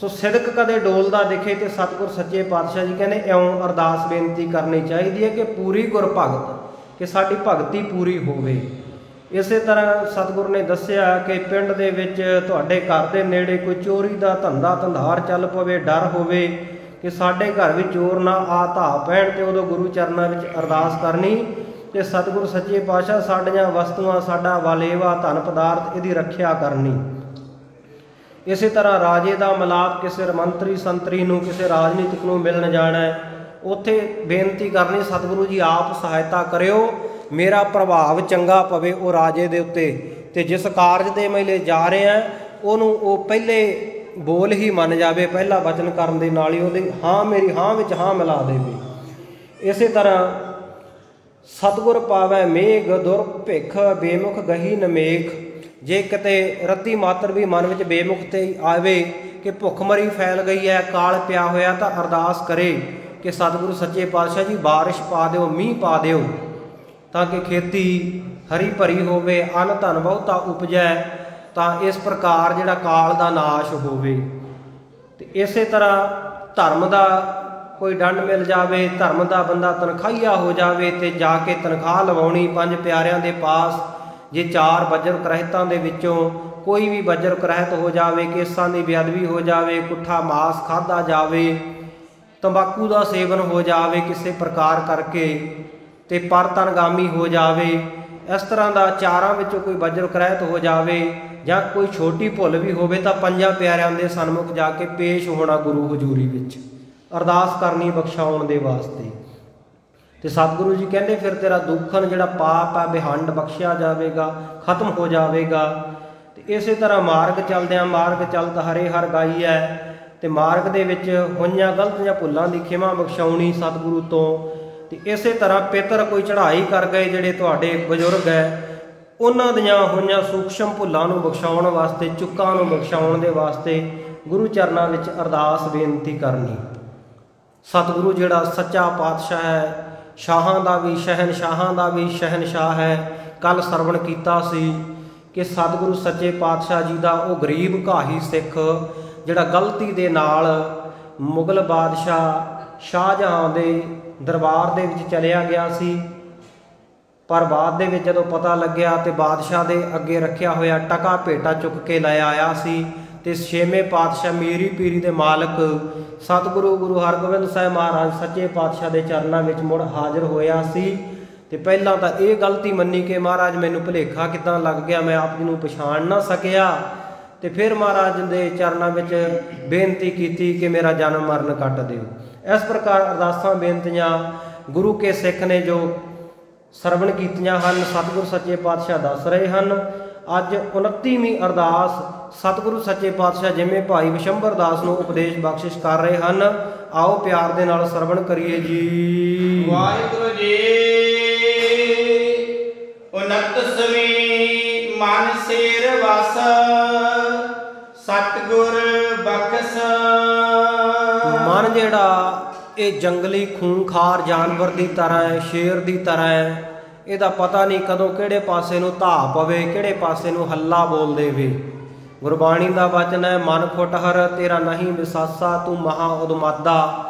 ਸੋ ਸਿਦਕ ਕਦੇ ਡੋਲਦਾ ਦਿਖੇ ਤੇ ਸਤਿਗੁਰ ਸੱਚੇ ਪਾਤਸ਼ਾਹ ਜੀ ਕਹਿੰਦੇ ਇਉਂ ਅਰਦਾਸ ਬੇਨਤੀ ਕਰਨੀ ਚਾਹੀਦੀ ਹੈ ਕਿ ਪੂਰੀ ਗੁਰ ਭਗਤ, ਕਿ ਸਾਡੀ ਭਗਤੀ ਪੂਰੀ ਹੋਵੇ। ਇਸੇ ਤਰ੍ਹਾਂ ਸਤਿਗੁਰ ਨੇ ਦੱਸਿਆ ਕਿ ਪਿੰਡ ਦੇ ਵਿੱਚ ਤੁਹਾਡੇ ਘਰ ਦੇ ਨੇੜੇ ਕੋਈ ਚੋਰੀ ਦਾ ਧੰਦਾ ਧੰਦਾਰ ਚੱਲ ਪਵੇ, ਡਰ ਹੋਵੇ ਕਿ ਸਾਡੇ ਘਰ ਵਿੱਚ ਚੋਰ ਨਾ ਆ ਧਾ ਪੈਣ, ਤੇ ਉਦੋਂ ਗੁਰੂ ਚਰਨਾਂ ਵਿੱਚ ਅਰਦਾਸ ਕਰਨੀ ਕਿ ਸਤਿਗੁਰ ਸੱਚੇ ਪਾਤਸ਼ਾਹ ਸਾਡੀਆਂ ਵਸਤੂਆਂ, ਸਾਡਾ ਵਾਲੇਵਾ ਧਨ ਪਦਾਰਥ, ਇਹਦੀ ਰੱਖਿਆ ਕਰਨੀ। ਇਸੇ ਤਰ੍ਹਾਂ ਰਾਜੇ ਦਾ ਮਲਾਪ ਕਿਸੇ ਮੰਤਰੀ ਸੰਤਰੀ ਨੂੰ, ਕਿਸੇ ਰਾਜਨੀਤਿਕ ਨੂੰ ਮਿਲਣ ਜਾਣਾ, ਉੱਥੇ ਬੇਨਤੀ ਕਰਨੀ ਸਤਿਗੁਰੂ ਜੀ ਆਪ ਸਹਾਇਤਾ ਕਰਿਓ, ਮੇਰਾ ਪ੍ਰਭਾਵ ਚੰਗਾ ਪਵੇ ਉਹ ਰਾਜੇ ਦੇ ਉੱਤੇ, ਤੇ ਜਿਸ ਕਾਰਜ ਦੇ ਮੈਂ ਲੈ ਜਾ ਰਿਹਾ ਉਹਨੂੰ ਉਹ ਪਹਿਲੇ ਬੋਲ ਹੀ ਮੰਨ ਜਾਵੇ, ਪਹਿਲਾ ਵਚਨ ਕਰਨ ਦੇ ਨਾਲ ਹੀ ਉਹਦੇ ਹਾਂ ਮੇਰੀ ਹਾਂ ਵਿੱਚ ਹਾਂ ਮਿਲਾ ਦੇਵੇ। ਇਸੇ ਤਰ੍ਹਾਂ ਸਤਿਗੁਰ ਪਾਵੈ ਮੇਘ ਦੁਰ ਭਿਖ ਬੇਮੁਖ ਗਹੀ ਨਮੇਖ, ਜੇ ਕਿਤੇ ਰੱਤੀ ਮਾਤਰ ਵੀ ਮਨ ਵਿੱਚ ਬੇਮੁਖ ਤੇ ਆਵੇ ਕਿ ਭੁੱਖਮਰੀ ਫੈਲ ਗਈ ਹੈ, ਕਾਲ ਪਿਆ ਹੋਇਆ, ਤਾਂ ਅਰਦਾਸ ਕਰੇ ਕਿ ਸਤਿਗੁਰੂ ਸੱਚੇ ਪਾਤਸ਼ਾਹ ਜੀ ਬਾਰਿਸ਼ ਪਾ ਦਿਓ, ਮੀਂਹ ਪਾ ਦਿਓ, ਤਾਂ ਕਿ ਖੇਤੀ ਹਰੀ ਭਰੀ ਹੋਵੇ, ਅੰਨ ਧਨ ਬਹੁਤਾ ਉਪਜੈ, ਤਾਂ ਇਸ ਪ੍ਰਕਾਰ ਜਿਹੜਾ ਕਾਲ ਦਾ ਨਾਸ਼ ਹੋਵੇ। ਤੇ ਇਸੇ ਤਰ੍ਹਾਂ ਧਰਮ ਦਾ ਕੋਈ ਡੰਡ ਮਿਲ ਜਾਵੇ, ਧਰਮ ਦਾ ਬੰਦਾ ਤਨਖਾਹੀਆ ਹੋ ਜਾਵੇ, ਤੇ ਜਾ ਕੇ ਤਨਖਾਹ ਲਵਾਉਣੀ ਪੰਜ ਪਿਆਰਿਆਂ ਦੇ ਪਾਸ। ਜੇ 4 ਵਜਰ ਕਰਹਿਤਾਂ ਦੇ ਵਿੱਚੋਂ ਕੋਈ ਵੀ ਵਜਰ ਕਰਹਿਤ ਹੋ ਜਾਵੇ, ਕੇਸਾਂ ਦੀ ਬੇਅਦਬੀ ਹੋ ਜਾਵੇ, ਪੁੱਠਾ ਮਾਸ ਖਾਧਾ ਜਾਵੇ, ਤੰਬਾਕੂ ਦਾ ਸੇਵਨ ਹੋ ਜਾਵੇ ਕਿਸੇ ਪ੍ਰਕਾਰ ਕਰਕੇ, ਤੇ ਪਰਤਨਗਾਮੀ ਹੋ ਜਾਵੇ, ਇਸ ਤਰ੍ਹਾਂ ਦਾ 4 ਵਿੱਚੋਂ ਕੋਈ ਵਜਰ ਕਰਹਿਤ ਹੋ ਜਾਵੇ, ਜਾਂ ਕੋਈ ਛੋਟੀ ਭੁੱਲ ਵੀ ਹੋਵੇ, ਤਾਂ 5 ਪਿਆਰਿਆਂ ਦੇ ਸਨਮੁਖ ਜਾ ਕੇ ਪੇਸ਼ ਹੋਣਾ ਗੁਰੂ ਹਜ਼ੂਰੀ ਵਿੱਚ, ਅਰਦਾਸ ਕਰਨੀ ਬਖਸ਼ਾਉਣ ਦੇ ਵਾਸਤੇ। ਤੇ ਸਤਿਗੁਰੂ ਜੀ ਕਹਿੰਦੇ ਫਿਰ ਤੇਰਾ ਦੁੱਖਨ ਜਿਹੜਾ ਪਾਪ ਹੈ ਬਿਹੰਡ ਬਖਸ਼ਿਆ ਜਾਵੇਗਾ, ਖਤਮ ਹੋ ਜਾਵੇਗਾ। ਤੇ ਇਸੇ ਤਰ੍ਹਾਂ ਮਾਰਗ ਚੱਲਦਿਆਂ ਮਾਰਗ ਚੱਲਤ ਹਰੇ ਹਰ ਗਾਈ ਹੈ, ਤੇ ਮਾਰਗ ਦੇ ਵਿੱਚ ਹੋਈਆਂ ਗਲਤ ਜਾਂ ਭੁੱਲਾਂ ਦੀ ਖਿਮਾ ਬਖਸ਼ਾਉਣੀ ਸਤਿਗੁਰੂ ਤੋਂ। ਤੇ ਇਸੇ ਤਰ੍ਹਾਂ ਪਿੱਤਰ ਕੋਈ ਚੜ੍ਹਾਈ ਕਰ ਗਏ ਜਿਹੜੇ ਤੁਹਾਡੇ ਬਜ਼ੁਰਗ ਹੈ, ਉਹਨਾਂ ਦੀਆਂ ਹੋਈਆਂ ਸੂਖਸ਼ਮ ਭੁੱਲਾਂ ਨੂੰ ਬਖਸ਼ਾਉਣ ਵਾਸਤੇ, ਚੁੱਕਾਂ ਨੂੰ ਬਖਸ਼ਾਉਣ ਦੇ ਵਾਸਤੇ ਗੁਰੂ ਚਰਨਾਂ ਵਿੱਚ ਅਰਦਾਸ ਬੇਨਤੀ ਕਰਨੀ। ਸਤਿਗੁਰੂ ਜਿਹੜਾ ਸੱਚਾ ਪਾਤਸ਼ਾਹ ਹੈ, ਸ਼ਾਹਾਂ ਦਾ ਵੀ ਸ਼ਹਿਨਸ਼ਾਹਾਂ ਦਾ ਵੀ ਸ਼ਹਿਨਸ਼ਾਹ ਹੈ। ਕੱਲ੍ਹ ਸਰਵਣ ਕੀਤਾ ਸੀ ਕਿ ਸਤਿਗੁਰੂ ਸੱਚੇ ਪਾਤਸ਼ਾਹ ਜੀ ਦਾ ਉਹ ਗਰੀਬ ਘਾਹੀ ਸਿੱਖ ਜਿਹੜਾ ਗਲਤੀ ਦੇ ਨਾਲ ਮੁਗਲ ਬਾਦਸ਼ਾਹ ਸ਼ਾਹਜਹਾਂ ਦੇ ਦਰਬਾਰ ਦੇ ਵਿੱਚ ਚਲਿਆ ਗਿਆ ਸੀ, ਪਰ ਬਾਅਦ ਦੇ ਵਿੱਚ ਜਦੋਂ ਪਤਾ ਲੱਗਿਆ ਤੇ ਬਾਦਸ਼ਾਹ ਦੇ ਅੱਗੇ ਰੱਖਿਆ ਹੋਇਆ ਟਕਾ ਭੇਟਾ ਚੁੱਕ ਕੇ ਲੈ ਆਇਆ ਸੀ। ਤੇ 6ਵੇਂ ਪਾਤਸ਼ਾਹ ਮੀਰੀ ਪੀਰੀ ਦੇ ਮਾਲਕ ਸਤਿਗੁਰੂ ਗੁਰੂ ਹਰਗੋਬਿੰਦ ਸਾਹਿਬ ਮਹਾਰਾਜ ਸੱਚੇ ਪਾਤਸ਼ਾਹ ਦੇ ਚਰਨਾਂ ਵਿੱਚ ਮੁੜ ਹਾਜ਼ਰ ਹੋਇਆ ਸੀ। ਤੇ ਪਹਿਲਾਂ ਤਾਂ ਇਹ ਗਲਤੀ ਮੰਨੀ ਕਿ ਮਹਾਰਾਜ ਮੈਨੂੰ ਭੁਲੇਖਾ ਕਿੱਦਾਂ ਲੱਗ ਗਿਆ, ਮੈਂ ਆਪ ਜੀ ਨੂੰ ਪਛਾਣ ਨਾ ਸਕਿਆ। ਤੇ ਫਿਰ ਮਹਾਰਾਜ ਦੇ ਚਰਨਾਂ ਵਿੱਚ ਬੇਨਤੀ ਕੀਤੀ ਕਿ ਮੇਰਾ ਜਨਮ ਮਰਨ ਕੱਟ ਦਿਓ। ਇਸ ਪ੍ਰਕਾਰ ਅਰਦਾਸਾਂ ਬੇਨਤੀਆਂ ਗੁਰੂ ਕੇ ਸਿੱਖ ਨੇ ਜੋ ਸਰਵਣ ਕੀਤੀਆਂ ਹਨ, ਸਤਿਗੁਰੂ ਸੱਚੇ ਪਾਤਸ਼ਾਹ ਦੱਸ ਰਹੇ ਹਨ। ਅੱਜ 29ਵੀਂ ਅਰਦਾਸ ਸਤਿਗੁਰੂ ਸੱਚੇ ਪਾਤਸ਼ਾਹ ਜਿਵੇਂ ਭਾਈ ਵਿਸ਼ੰਬਰ ਦਾਸ ਨੂੰ ਉਪਦੇਸ਼ ਬਖਸ਼ਿਸ਼ ਕਰ ਰਹੇ ਹਨ। ਆਓ ਪਿਆਰ ਦੇ ਨਾਲ ਸਰਵਣ ਕਰੀਏ ਜੀ। ਵਾਹਿਗੁਰੂ ਜੀ। 29ਵੀਂ ਮਨ ਸੇਰ ਵਸ ਸਤਿਗੁਰ ਬਖਸ਼। ਮਨ ਜਿਹੜਾ ਇਹ ਜੰਗਲੀ ਖੂੰਖਾਰ ਜਾਨਵਰ ਦੀ ਤਰ੍ਹਾਂ ਹੈ, ਸ਼ੇਰ ਦੀ ਤਰ੍ਹਾਂ ਹੈ। ਇਹਦਾ ਪਤਾ ਨਹੀਂ ਕਦੋਂ ਕਿਹੜੇ ਪਾਸੇ ਨੂੰ ਧਾ ਪਵੇ, ਕਿਹੜੇ ਪਾਸੇ ਨੂੰ ਹੱਲਾ ਬੋਲ ਦੇਵੇ। ਗੁਰਬਾਣੀ ਦਾ ਵਚਨ ਹੈ, ਮਨ ਖੁਟਹਰ ਤੇਰਾ ਨਹੀਂ ਵਿਸਾਸਾ, ਤੂੰ ਮਹਾ ਉਦਮਾਦਾ,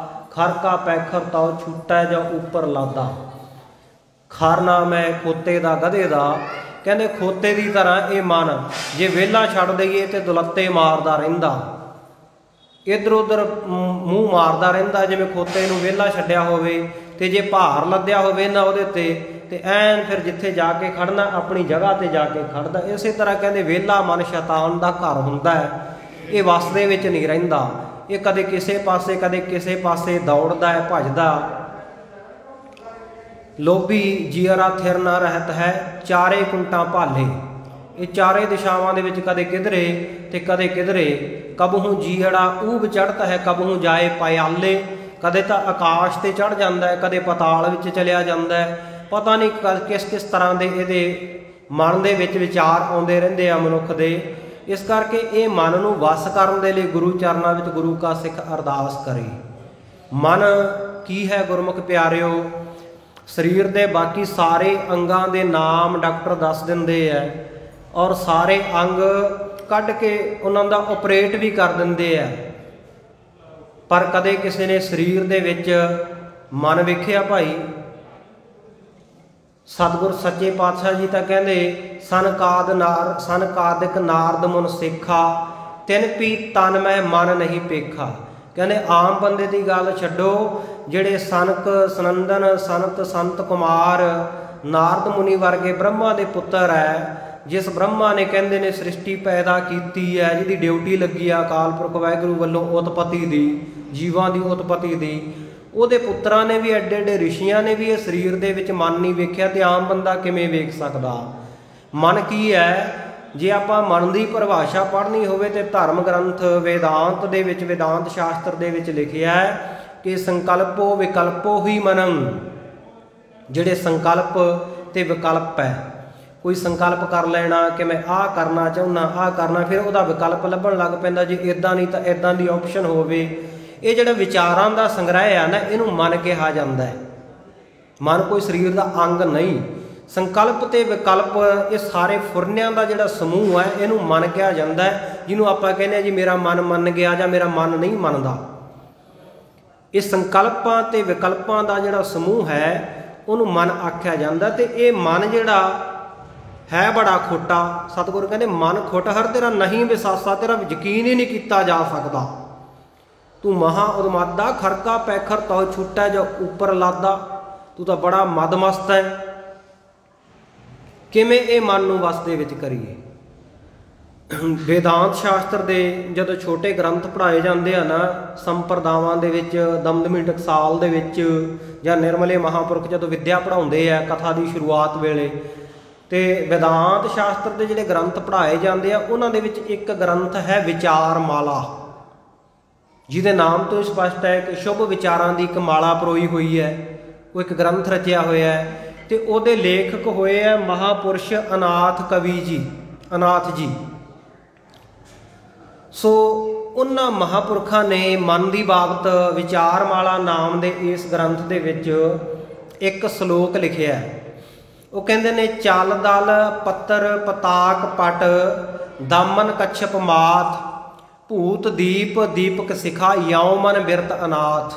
ਖਰ ਕਾ ਪੈਖਰ ਤਉ ਛੁੱਟੈ ਜਾਂ ਉੱਪਰ ਲਾਦਾ। ਖਰ ਨਾਮ ਹੈ ਖੋਤੇ ਦਾ, ਗਧੇ ਦਾ। ਕਹਿੰਦੇ ਖੋਤੇ ਦੀ ਤਰ੍ਹਾਂ ਇਹ ਮਨ ਜੇ ਵਿਹਲਾ ਛੱਡ ਦਈਏ ਤੇ ਦੁਲੱਤੇ ਮਾਰਦਾ ਰਹਿੰਦਾ, ਇੱਧਰ ਉੱਧਰ ਮੂੰਹ ਮਾਰਦਾ ਰਹਿੰਦਾ, ਜਿਵੇਂ ਖੋਤੇ ਨੂੰ ਵਿਹਲਾ ਛੱਡਿਆ ਹੋਵੇ। ਤੇ ਜੇ ਭਾਰ ਲੱਦਿਆ ਹੋਵੇ ਨਾ ਉਹਦੇ ਤੇ ਐਨ ਫਿਰ ਜਿੱਥੇ ਜਾ ਕੇ ਖੜਨਾ ਆਪਣੀ ਜਗ੍ਹਾ ਤੇ ਜਾ ਕੇ ਖੜਦਾ। ਇਸੇ ਤਰ੍ਹਾਂ ਕਹਿੰਦੇ ਵਿਹਲਾ ਮਨ ਸ਼ੈਤਾਨ ਦਾ ਘਰ ਹੁੰਦਾ ਹੈ। ਇਹ ਵਸ ਦੇ ਵਿੱਚ ਨਹੀਂ ਰਹਿੰਦਾ, ਇਹ ਕਦੇ ਕਿਸੇ ਪਾਸੇ ਕਦੇ ਕਿਸੇ ਪਾਸੇ ਦੌੜਦਾ ਹੈ, ਭੱਜਦਾ। ਲੋਭੀ ਜੀਅਰਾ ਥਿਰ ਨਾ ਰਹਿਤ ਹੈ, ਚਾਰੇ ਕੁੰਟਾਂ ਭਾਲੇ। ਇਹ ਚਾਰੇ ਦਿਸ਼ਾਵਾਂ ਦੇ ਵਿੱਚ ਕਦੇ ਕਿਧਰੇ ਤੇ ਕਦੇ ਕਿਧਰੇ। ਕਬਹੂ ਜੀਅੜਾ ਊਬ ਚੜ੍ਹਤ ਹੈ, ਕਬਹੂ ਜਾਏ ਪਾਇਆਲੇ। ਕਦੇ ਤਾਂ ਆਕਾਸ਼ ਤੇ ਚੜ੍ਹ ਜਾਂਦਾ ਹੈ, ਕਦੇ ਪਤਾਲ ਵਿੱਚ ਚਲਿਆ ਜਾਂਦਾ ਹੈ। ਪਤਾ ਨਹੀਂ ਕਿਸ ਕਿਸ ਤਰ੍ਹਾਂ ਦੇ ਇਹਦੇ ਮਨ ਦੇ ਵਿੱਚ ਵਿਚਾਰ ਆਉਂਦੇ ਰਹਿੰਦੇ ਆ ਮਨੁੱਖ ਦੇ। ਇਸ ਕਰਕੇ ਇਹ ਮਨ ਨੂੰ ਵਸ ਕਰਨ ਦੇ ਲਈ ਗੁਰੂ ਚਰਨਾਂ ਵਿੱਚ ਗੁਰੂ ਕਾ ਸਿੱਖ ਅਰਦਾਸ ਕਰੇ। ਮਨ ਕੀ ਹੈ ਗੁਰਮੁਖ ਪਿਆਰਿਓ? ਸਰੀਰ ਦੇ ਬਾਕੀ ਸਾਰੇ ਅੰਗਾਂ ਦੇ ਨਾਮ ਡਾਕਟਰ ਦੱਸ ਦਿੰਦੇ ਆ, ਔਰ ਸਾਰੇ ਅੰਗ ਕੱਢ ਕੇ ਉਹਨਾਂ ਦਾ ਆਪਰੇਟ ਵੀ ਕਰ ਦਿੰਦੇ ਆ। ਪਰ ਕਦੇ ਕਿਸੇ ਨੇ ਸਰੀਰ ਦੇ ਵਿੱਚ ਮਨ ਵੇਖਿਆ ਭਾਈ? ਸਤਿਗੁਰ ਸੱਚੇ ਪਾਤਸ਼ਾਹ ਜੀ ਤਾਂ ਕਹਿੰਦੇ ਸਨ ਕਾਦਿਕ ਨਾਰਦ ਮੁਨ ਸਿੱਖਾ, ਤਿਨ ਪੀ ਤਨ ਮੈਂ ਮਨ ਨਹੀਂ ਪੇਖਾ। ਕਹਿੰਦੇ ਆਮ ਬੰਦੇ ਦੀ ਗੱਲ ਛੱਡੋ, ਜਿਹੜੇ ਸਨਕ ਸਨੰਦਨ ਸੰਤ ਕੁਮਾਰ ਨਾਰਦ ਮੁਨੀ ਵਰਗੇ ਬ੍ਰਹਮਾ ਦੇ ਪੁੱਤਰ ਹੈ, ਜਿਸ ਬ੍ਰਹਮਾ ਨੇ ਕਹਿੰਦੇ ਨੇ ਸ੍ਰਿਸ਼ਟੀ ਪੈਦਾ ਕੀਤੀ ਹੈ, ਜਿਹਦੀ ਡਿਊਟੀ ਲੱਗੀ ਆ ਅਕਾਲ ਪੁਰਖ ਵਾਹਿਗੁਰੂ ਵੱਲੋਂ ਉਤਪਤੀ ਦੀ, ਜੀਵਾਂ ਦੀ ਉਤਪਤੀ ਦੀ, ਉਹਦੇ ਪੁੱਤਰਾਂ ਨੇ ਵੀ ਐਡੇ ਐਡੇ ਰਿਸ਼ੀਆਂ ਨੇ ਵੀ ਇਹ ਸਰੀਰ ਦੇ ਵਿੱਚ ਮਨ ਨਹੀਂ ਵੇਖਿਆ। ਤੇ ਆਮ ਬੰਦਾ ਕਿਵੇਂ ਵੇਖ ਸਕਦਾ? ਮਨ ਕੀ ਹੈ? ਜੇ ਆਪਾਂ ਮਨ ਦੀ ਪਰਿਭਾਸ਼ਾ ਪੜ੍ਹਨੀ ਹੋਵੇ ਤੇ ਧਰਮ ਗ੍ਰੰਥ ਵੇਦਾਂਤ ਦੇ ਵਿੱਚ, ਵੇਦਾਂਤ ਸ਼ਾਸਤਰ ਦੇ ਵਿੱਚ ਲਿਖਿਆ ਹੈ ਕਿ ਸੰਕਲਪੋ ਵਿਕਲਪੋ ਹੀ ਮਨੰ। ਜਿਹੜੇ ਸੰਕਲਪ ਤੇ ਵਿਕਲਪ ਹੈ, ਕੋਈ ਸੰਕਲਪ ਕਰ ਲੈਣਾ ਕਿ ਮੈਂ ਆਹ ਕਰਨਾ ਚਾਹੁੰਦਾ, ਆਹ ਕਰਨਾ, ਫਿਰ ਉਹਦਾ ਵਿਕਲਪ ਲੱਭਣ ਲੱਗ ਪੈਂਦਾ। ਜੇ ਇੱਦਾਂ ਨਹੀਂ ਤਾਂ ਇੱਦਾਂ ਦੀ ਆਪਸ਼ਨ ਹੋਵੇ। ਇਹ ਜਿਹੜਾ ਵਿਚਾਰਾਂ ਦਾ ਸੰਗ੍ਰਹਿ ਆ ਨਾ, ਇਹਨੂੰ ਮਨ ਕਿਹਾ ਜਾਂਦਾ ਹੈ। ਮਨ ਕੋਈ ਸਰੀਰ ਦਾ ਅੰਗ ਨਹੀਂ। ਸੰਕਲਪ ਤੇ ਵਿਕਲਪ ਇਹ ਸਾਰੇ ਫੁਰਨਿਆਂ ਦਾ ਜਿਹੜਾ ਸਮੂਹ ਹੈ, ਇਹਨੂੰ ਮਨ ਕਿਹਾ ਜਾਂਦਾ ਹੈ। ਜਿਹਨੂੰ ਆਪਾਂ ਕਹਿੰਦੇ ਹਾਂ ਜੀ ਮੇਰਾ ਮਨ ਮੰਨ ਗਿਆ ਜਾਂ ਮੇਰਾ ਮਨ ਨਹੀਂ ਮੰਨਦਾ। ਇਹ ਸੰਕਲਪਾਂ ਤੇ ਵਿਕਲਪਾਂ ਦਾ ਜਿਹੜਾ ਸਮੂਹ ਹੈ ਉਹਨੂੰ ਮਨ ਆਖਿਆ ਜਾਂਦਾ। ਤੇ ਇਹ ਮਨ ਜਿਹੜਾ ਹੈ ਬੜਾ ਖੋਟਾ। ਸਤਿਗੁਰੂ ਕਹਿੰਦੇ ਮਨ ਖੁਟਹਰ ਤੇਰਾ ਨਹੀਂ ਵਿਸਾਸਾ, ਤੇਰਾ ਯਕੀਨ ਹੀ ਨਹੀਂ ਕੀਤਾ ਜਾ ਸਕਦਾ। ਤੂੰ ਮਹਾ ਉਦਮਾਦਾ, ਖਰਕਾ ਪੈਖਰ ਤਉ ਛੁੱਟੈ ਜਾਂ ਉੱਪਰ ਲਾਦਾ। ਤੂੰ ਤਾਂ ਬੜਾ ਮਦਮਸਤ ਹੈ। ਕਿਵੇਂ ਇਹ ਮਨ ਨੂੰ ਵਸ ਦੇ ਵਿੱਚ ਕਰੀਏ? ਵੇਦਾਂਤ ਸ਼ਾਸਤਰ ਦੇ ਜਦੋਂ ਛੋਟੇ ਗ੍ਰੰਥ ਪੜ੍ਹਾਏ ਜਾਂਦੇ ਆ ਨਾ ਸੰਪਰਦਾਵਾਂ ਦੇ ਵਿੱਚ, ਦਮਦਮੀ ਟਕਸਾਲ ਦੇ ਵਿੱਚ, ਜਾਂ ਨਿਰਮਲੇ ਮਹਾਂਪੁਰਖ ਜਦੋਂ ਵਿੱਦਿਆ ਪੜ੍ਹਾਉਂਦੇ ਆ ਕਥਾ ਦੀ ਸ਼ੁਰੂਆਤ ਵੇਲੇ, ਤੇ ਵੇਦਾਂਤ ਸ਼ਾਸਤਰ ਦੇ ਜਿਹੜੇ ਗ੍ਰੰਥ ਪੜ੍ਹਾਏ ਜਾਂਦੇ ਆ ਉਹਨਾਂ ਦੇ ਵਿੱਚ ਇੱਕ ਗ੍ਰੰਥ ਹੈ ਵਿਚਾਰ ਮਾਲਾ, ਜਿਹਦੇ ਨਾਮ ਤੋਂ ਸਪਸ਼ਟ ਹੈ ਕਿ ਸ਼ੁਭ ਵਿਚਾਰਾਂ ਦੀ ਇੱਕ ਮਾਲਾ ਪਰੋਈ ਹੋਈ ਹੈ। ਉਹ ਇੱਕ ਗ੍ਰੰਥ ਰਚਿਆ ਹੋਇਆ ਹੈ ਤੇ ਉਹਦੇ ਲੇਖਕ ਹੋਏ ਹੈ ਮਹਾਪੁਰਸ਼ ਅਨਾਥ ਕਵੀ ਜੀ, ਅਨਾਥ ਜੀ। ਸੋ ਉਹਨਾਂ ਮਹਾਂਪੁਰਖਾਂ ਨੇ ਮਨ ਦੀ ਬਾਬਤ ਵਿਚਾਰ ਮਾਲਾ ਨਾਮ ਦੇ ਇਸ ਗ੍ਰੰਥ ਦੇ ਵਿੱਚ ਇੱਕ ਸ਼ਲੋਕ ਲਿਖਿਆ। ਉਹ ਕਹਿੰਦੇ ਨੇ ਚਲ ਦਲ ਪੱਤਰ ਪਤਾਕ ਪਟ ਦਾਮਨ ਕਛਪ ਮਾਤ ਭੂਤ ਦੀਪ ਦੀਪਕ ਸਿਖਾ ਯਉ ਮਨ ਬਿਰਤ ਅਨਾਥ।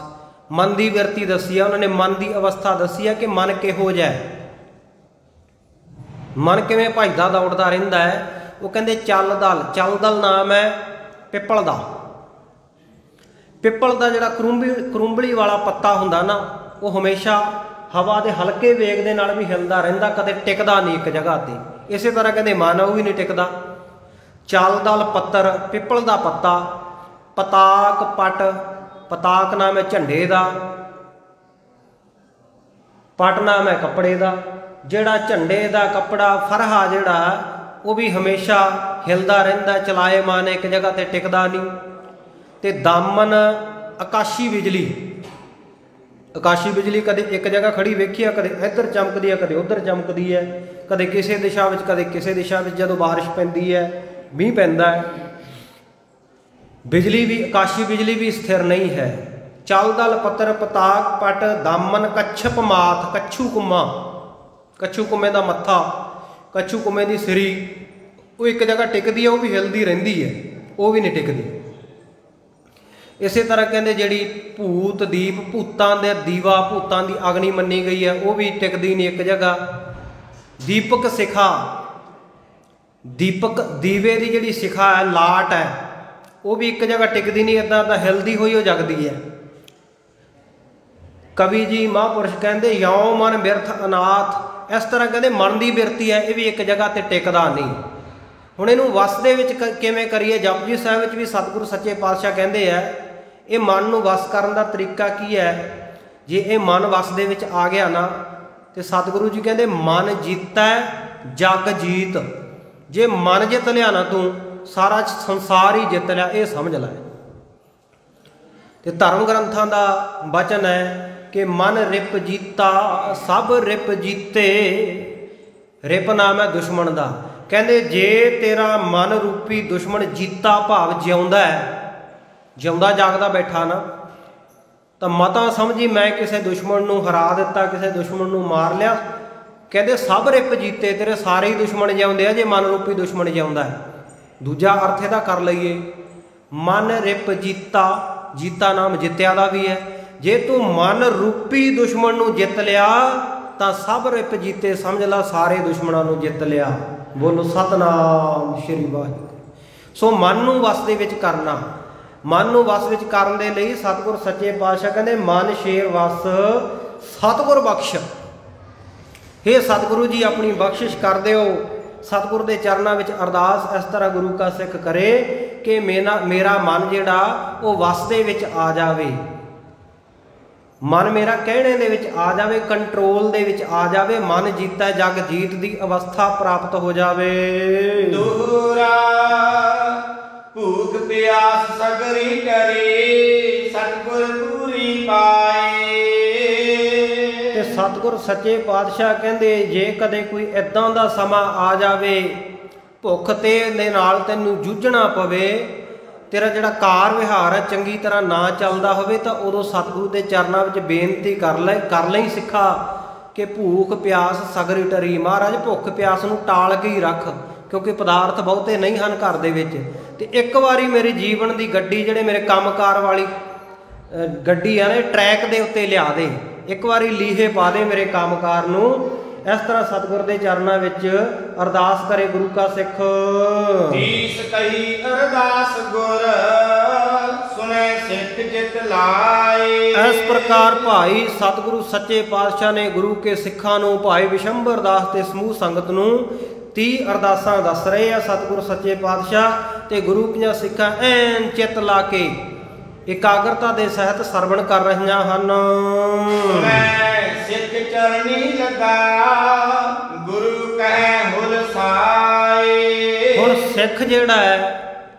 ਮਨ ਦੀ ਬਿਰਤੀ ਦੱਸੀ ਆ ਉਹਨਾਂ ਨੇ, ਮਨ ਦੀ ਅਵਸਥਾ ਦੱਸੀ ਆ ਕਿ ਮਨ ਕਿਹੋ ਜਿਹਾ ਹੈ, ਮਨ ਕਿਵੇਂ ਭੱਜਦਾ ਦੌੜਦਾ ਰਹਿੰਦਾ ਹੈ। ਉਹ ਕਹਿੰਦੇ ਚਲ ਦਲ ਨਾਮ ਹੈ ਪਿੱਪਲ ਦਾ। ਪਿੱਪਲ ਦਾ ਜਿਹੜਾ ਕਰੂੰਬਲੀ ਵਾਲਾ ਪੱਤਾ ਹੁੰਦਾ ਨਾ, ਉਹ ਹਮੇਸ਼ਾ ਹਵਾ ਦੇ ਹਲਕੇ ਵੇਗ ਦੇ ਨਾਲ ਵੀ ਹਿਲਦਾ ਰਹਿੰਦਾ, ਕਦੇ ਟਿਕਦਾ ਨਹੀਂ ਇੱਕ ਜਗ੍ਹਾ ਤੇ। ਇਸੇ ਤਰ੍ਹਾਂ ਕਹਿੰਦੇ ਮਨ ਉਹ ਵੀ ਨਹੀਂ ਟਿਕਦਾ। ਚਲ ਦਲ ਪੱਤਰ, ਪਿੱਪਲ ਦਾ ਪੱਤਾ, ਪਤਾਕ ਪਟ, ਪਤਾਕ ਨਾਮ ਹੈ ਝੰਡੇ ਦਾ, ਪਟ ਨਾਮ ਹੈ ਕੱਪੜੇ ਦਾ। ਜਿਹੜਾ ਝੰਡੇ ਦਾ ਕੱਪੜਾ ਫਰਹਾ ਜਿਹੜਾ ਉਹ ਵੀ ਹਮੇਸ਼ਾ ਹਿਲਦਾ ਰਹਿੰਦਾ, ਚਲਾਏਮਾਨ, ਇੱਕ ਜਗ੍ਹਾ ਤੇ ਟਿਕਦਾ ਨਹੀਂ। ਤੇ ਦਾਮਨ ਆਕਾਸ਼ੀ ਬਿਜਲੀ, ਆਕਾਸ਼ੀ ਬਿਜਲੀ ਕਦੇ ਇੱਕ ਜਗ੍ਹਾ ਖੜੀ ਵੇਖੀ ਆ, ਕਦੇ ਇੱਧਰ ਚਮਕਦੀ ਹੈ, ਕਦੇ ਉੱਧਰ ਚਮਕਦੀ ਹੈ, ਕਦੇ ਕਿਸੇ ਦਿਸ਼ਾ ਵਿੱਚ, ਕਦੇ ਕਿਸੇ ਦਿਸ਼ਾ ਵਿੱਚ। ਜਦੋਂ ਬਾਰਿਸ਼ ਪੈਂਦੀ ਹੈ, ਮੀਂਹ ਪੈਂਦਾ ਹੈ। ਬਿਜਲੀ ਵੀ, ਆਕਾਸ਼ੀ ਬਿਜਲੀ ਵੀ ਸਥਿਰ ਨਹੀਂ ਹੈ। ਚਲ ਦਲ ਪੱਤਰ ਪਤਾਕ ਪਟ ਦਾਮਨ ਕੱਛਪ ਮਾਤ। ਕੱਛੂ ਕੁੰਮਾ, ਕੱਛੂ ਕੁੰਮੇ ਦਾ ਮੱਥਾ, ਕੱਛੂ ਕੁੰਮੇ ਦੀ ਸਿਰੀ, ਉਹ ਇੱਕ ਜਗ੍ਹਾ ਟਿਕਦੀ ਹੈ, ਉਹ ਵੀ ਹਿਲਦੀ ਰਹਿੰਦੀ ਹੈ, ਉਹ ਵੀ ਨਹੀਂ ਟਿਕਦੀ। ਇਸੇ ਤਰ੍ਹਾਂ ਕਹਿੰਦੇ ਜਿਹੜੀ ਭੂਤ ਦੀਪ, ਭੂਤਾਂ ਦੇ ਦੀਵਾ, ਭੂਤਾਂ ਦੀ ਅਗਨੀ ਮੰਨੀ ਗਈ ਹੈ, ਉਹ ਵੀ ਟਿਕਦੀ ਨਹੀਂ ਇੱਕ ਜਗ੍ਹਾ। ਦੀਪਕ ਸਿਖਾ, ਦੀਪਕ ਦੀਵੇ ਦੀ ਜਿਹੜੀ ਸਿਖਾ ਹੈ, ਲਾਟ ਹੈ, ਉਹ ਵੀ ਇੱਕ ਜਗ੍ਹਾ ਟਿਕਦੀ ਨਹੀਂ, ਇੱਦਾਂ ਤਾਂ ਹਿਲਦੀ ਹੋਈ ਉਹ ਜਗਦੀ ਹੈ। ਕਵੀ ਜੀ ਮਹਾਂਪੁਰਸ਼ ਕਹਿੰਦੇ ਯਉ ਮਨ ਬਿਰਥ ਅਨਾਥ। ਇਸ ਤਰ੍ਹਾਂ ਕਹਿੰਦੇ ਮਨ ਦੀ ਬਿਰਤੀ ਹੈ, ਇਹ ਵੀ ਇੱਕ ਜਗ੍ਹਾ ਤੇ ਟਿਕਦਾ ਨਹੀਂ। ਹੁਣ ਇਹਨੂੰ ਵਸ ਦੇ ਵਿੱਚ ਕਿਵੇਂ ਕਰੀਏ? ਜਪਜੀ ਸਾਹਿਬ ਵਿੱਚ ਵੀ ਸਤਿਗੁਰੂ ਸੱਚੇ ਪਾਤਸ਼ਾਹ ਕਹਿੰਦੇ ਆ ਇਹ ਮਨ ਨੂੰ ਵਸ ਕਰਨ ਦਾ ਤਰੀਕਾ ਕੀ ਹੈ? ਜੇ ਇਹ ਮਨ ਵਸ ਦੇ ਵਿੱਚ ਆ ਗਿਆ ਨਾ, ਤੇ ਸਤਿਗੁਰੂ ਜੀ ਕਹਿੰਦੇ ਮਨ ਜੀਤੈ ਜਗ ਜੀਤ। ਜੇ ਮਨ ਜਿੱਤ ਲਿਆ ਨਾ ਤੂੰ, ਸਾਰਾ ਸੰਸਾਰ ਹੀ ਜਿੱਤ ਲਿਆ, ਇਹ ਸਮਝ ਲੈ। ਤੇ ਧਰਮ ਗ੍ਰੰਥਾਂ ਦਾ ਬਚਨ ਹੈ ਕਿ ਮਨ ਰਿਪ ਜੀਤਾ ਸਭ ਰਿਪ ਜੀਤੇ। ਰਿਪ ਨਾਮ ਹੈ ਦੁਸ਼ਮਣ ਦਾ। ਕਹਿੰਦੇ ਜੇ ਤੇਰਾ ਮਨ ਰੂਪੀ ਦੁਸ਼ਮਣ ਜੀਤਾ ਭਾਵ ਜਿਉਂਦਾ ਹੈ, ਜਿਉਂਦਾ ਜਾਗਦਾ ਬੈਠਾ ਨਾ, ਤਾਂ ਮਤਾ ਸਮਝੀ ਮੈਂ ਕਿਸੇ ਦੁਸ਼ਮਣ ਨੂੰ ਹਰਾ ਦਿੱਤਾ, ਕਿਸੇ ਦੁਸ਼ਮਣ ਨੂੰ ਮਾਰ ਲਿਆ। ਕਹਿੰਦੇ ਸਭ ਰਿਪ ਜੀਤੇ, ਤੇਰੇ ਸਾਰੇ ਹੀ ਦੁਸ਼ਮਣ ਜਿਉਂਦੇ ਆ ਜੇ ਮਨ ਰੂਪੀ ਦੁਸ਼ਮਣ ਜਿਉਂਦਾ ਹੈ। ਦੂਜਾ ਅਰਥ ਇਹਦਾ ਕਰ ਲਈਏ, ਮਨ ਰਿਪ ਜੀਤਾ, ਜੀਤਾ ਨਾਮ ਜਿੱਤਿਆ ਦਾ ਵੀ ਹੈ। ਜੇ ਤੂੰ ਮਨ ਰੂਪੀ ਦੁਸ਼ਮਣ ਨੂੰ ਜਿੱਤ ਲਿਆ ਤਾਂ ਸਭ ਰਿਪ ਜੀਤੇ, ਸਮਝ ਲਾ ਸਾਰੇ ਦੁਸ਼ਮਣਾਂ ਨੂੰ ਜਿੱਤ ਲਿਆ। ਬੋਲੋ ਸਤਨਾਮ ਸ਼੍ਰੀ ਵਾਹਿਗੁਰੂ। ਸੋ ਮਨ ਨੂੰ ਵਸ ਦੇ ਵਿੱਚ ਕਰਨਾ, ਮਨ ਨੂੰ ਵਸ ਵਿੱਚ ਕਰਨ ਦੇ ਲਈ ਸਤਿਗੁਰ ਸੱਚੇ ਪਾਤਸ਼ਾਹ ਕਹਿੰਦੇ ਮਨ ਸ਼ੇਰ ਵਸ ਸਤਿਗੁਰ ਬਖਸ਼। ਹੇ ਸਤਿਗੁਰੂ ਜੀ ਆਪਣੀ ਬਖਸ਼ਿਸ਼ ਕਰ ਦਿਓ। ਸਤਿਗੁਰ ਦੇ ਚਰਨਾਂ ਵਿੱਚ ਅਰਦਾਸ ਇਸ ਤਰ੍ਹਾਂ ਗੁਰੂ ਕਾ ਸਿੱਖ ਕਰੇ ਕਿ ਮੇਰਾ ਮਨ ਜਿਹੜਾ ਉਹ ਵਸ ਦੇ ਵਿੱਚ ਆ ਜਾਵੇ, ਮਨ ਮੇਰਾ ਕਹਿਣੇ ਦੇ ਵਿੱਚ ਆ ਜਾਵੇ, ਕੰਟਰੋਲ ਦੇ ਵਿੱਚ ਆ ਜਾਵੇ, ਮਨ ਜੀਤਾ ਜਗ ਜੀਤ ਦੀ ਅਵਸਥਾ ਪ੍ਰਾਪਤ ਹੋ ਜਾਵੇ। ਦੋਹਰਾ ਭੂਖ ਪਿਆਸ ਸਗਰੀ ਕਰੇ ਸਤਿਗੁਰ ਪੂਰੀ ਪਾਏ। ਤੇ ਸਤਿਗੁਰ ਸੱਚੇ ਪਾਤਸ਼ਾਹ ਕਹਿੰਦੇ ਜੇ ਕਦੇ ਕੋਈ ਇੱਦਾਂ ਦਾ ਸਮਾਂ ਆ ਜਾਵੇ, ਭੁੱਖ ਤੇ ਦੇ ਨਾਲ ਤੈਨੂੰ ਜੂਝਣਾ ਪਵੇ, ਤੇਰਾ ਜਿਹੜਾ ਕਾਰ ਵਿਹਾਰ ਹੈ ਚੰਗੀ ਤਰ੍ਹਾਂ ਨਾ ਚੱਲਦਾ ਹੋਵੇ, ਤਾਂ ਉਦੋਂ ਸਤਿਗੁਰੂ ਦੇ ਚਰਨਾਂ ਵਿੱਚ ਬੇਨਤੀ ਕਰ ਲਈ ਸਿੱਖਾ ਕਿ ਭੂਖ ਪਿਆਸ ਸਗਰੀ ਟਰੀ। ਮਹਾਰਾਜ ਭੁੱਖ ਪਿਆਸ ਨੂੰ ਟਾਲ ਕੇ ਹੀ ਰੱਖ, ਕਿਉਂਕਿ ਪਦਾਰਥ ਬਹੁਤੇ ਨਹੀਂ ਹਨ ਘਰ ਦੇ ਵਿੱਚ। ਤੇ ਇੱਕ ਵਾਰੀ ਮੇਰੀ ਜੀਵਨ ਦੀ ਗੱਡੀ, ਜਿਹੜੇ ਮੇਰੇ ਕੰਮਕਾਰ ਵਾਲੀ ਗੱਡੀ ਆ ਨਾ, ਟਰੈਕ ਦੇ ਉੱਤੇ ਲਿਆ ਦੇ, ਇੱਕ ਵਾਰੀ ਲੀਹੇ ਪਾ ਦੇ ਮੇਰੇ ਕੰਮਕਾਰ ਨੂੰ। ਇਸ ਤਰ੍ਹਾਂ ਸਤਿਗੁਰ ਦੇ ਚਰਨਾਂ ਵਿੱਚ ਅਰਦਾਸ ਕਰੇ ਗੁਰੂ ਕਾ ਸਿੱਖ। ਤੀਸ ਕਹੀ ਅਰਦਾਸ ਗੁਰ ਸੁਣੇ ਸਿੱਖ ਜਿਤ ਲਾਏ। ਇਸ ਪ੍ਰਕਾਰ ਭਾਈ ਸਤਿਗੁਰੂ ਸੱਚੇ ਪਾਤਸ਼ਾਹ ਨੇ ਗੁਰੂ ਕੇ ਸਿੱਖਾਂ ਨੂੰ, ਭਾਈ ਵਿਸ਼ੰਬਰ ਦਾਸ ਤੇ ਸਮੂਹ ਸੰਗਤ ਨੂੰ 30 ਅਰਦਾਸਾਂ ਦੱਸ ਰਹੇ ਆ ਸਤਿਗੁਰੂ ਸੱਚੇ ਪਾਤਸ਼ਾਹ। ਤੇ ਗੁਰੂ ਕੀਆਂ ਸਿੱਖਾਂ ਐਨ ਚਿੱਤ ਲਾ ਕੇ ਇਕਾਗਰਤਾ ਦੇ ਸਹਿਤ ਸਰਵਣ ਕਰ ਰਹੀਆਂ ਹਨ। ਮੈਂ ਸਿੱਖ ਚਰਨੀ ਲਗਾ ਗੁਰੂ ਕਹਿ ਹੁਲ ਸਾਏ। ਹੁਣ ਸਿੱਖ ਜਿਹੜਾ ਹੈ